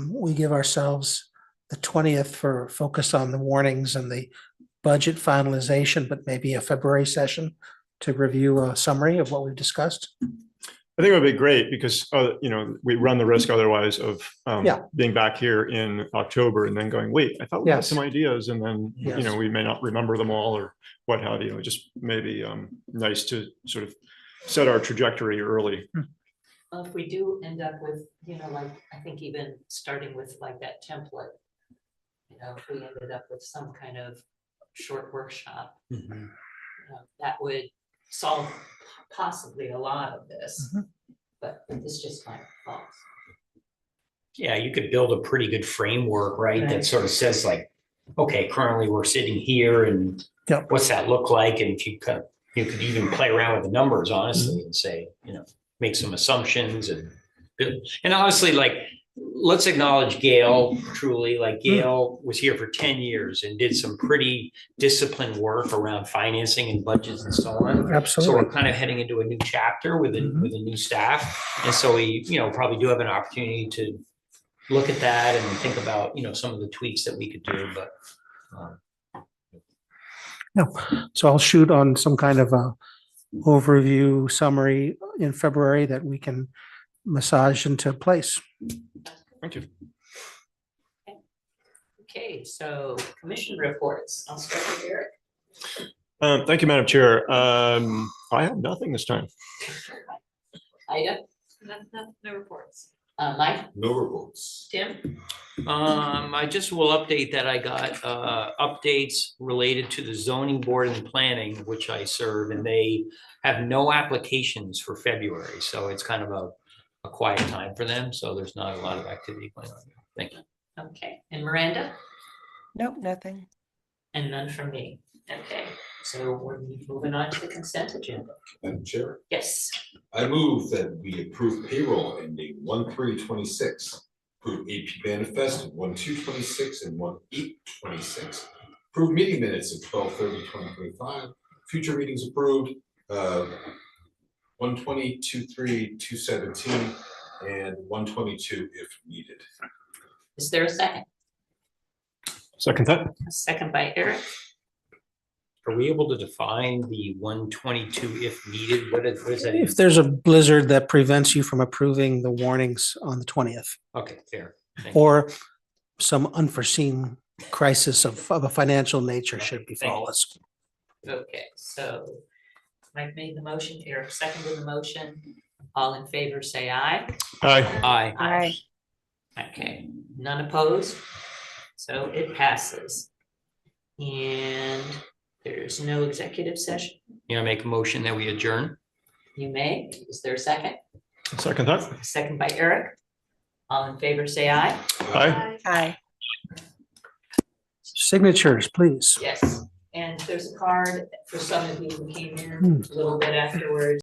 we give ourselves the 20th for focus on the warnings and the budget finalization, but maybe a February session to review a summary of what we've discussed? I think it would be great because, we run the risk otherwise of being back here in October and then going, wait, I thought we had Yes. some ideas, and then, Yes. we may not remember them all or what have you. It just maybe nice to sort of set our trajectory early. Well, if we do end up with, like, I think even starting with like that template, if we ended up with some kind of short workshop, that would solve possibly a lot of this, but it's just my thoughts. Yeah, you could build a pretty good framework, right? That Right. sort of says like, okay, currently we're sitting here and Yep. what's that look like? And if you could even play around with the numbers, honestly, and say, make some assumptions and honestly, like, let's acknowledge Gail, truly, like Gail was here for 10 years and did some pretty disciplined work around financing and budgets and so on. So Absolutely. we're kind of heading into a new chapter with a new staff. And so we, probably do have an opportunity to look at that and think about, some of the tweaks that we could do, but. So I'll shoot on some kind of a overview summary in February that we can massage into place. Thank you. Okay, so commission reports. I'll start with Eric. Thank you, Madam Chair. I have nothing this time. Ida, No reports. Mike, No reports. Tim, I just will update that I got updates related to the zoning board and planning, which I serve, and they have no applications for February. So it's kind of a quiet time for them. So there's not a lot of activity going on. Thank you. okay, and Miranda, Nope, nothing. and none from me. Okay, so we're moving on to the consent agenda. Madam Chair, Yes, I move that we approve payroll ending 1/3/26, approve AP manifest of 1/2/26 and 1/8/26, approve meeting minutes of 12/30/2025, future meetings approved, 1/20/2/3/217 and 1/22 if needed. is there a second? Second that. A second by Eric. Are we able to define the 122 if needed? What is that? If there's a blizzard that prevents you from approving the warnings on the 20th, Okay, fair. Thank you. or some unforeseen crisis of a financial nature should befall us. Okay, so Mike made the motion, Eric seconded the motion. All in favor, say aye. Aye. Aye. Aye. Okay, none opposed, so it passes. And there's no executive session. Make a motion that we adjourn. You may, is there a second? Second that. Second by Eric. All in favor, say aye. Aye. Aye. Signatures, please. Yes, and there's a card for some of you who came in a little bit afterwards.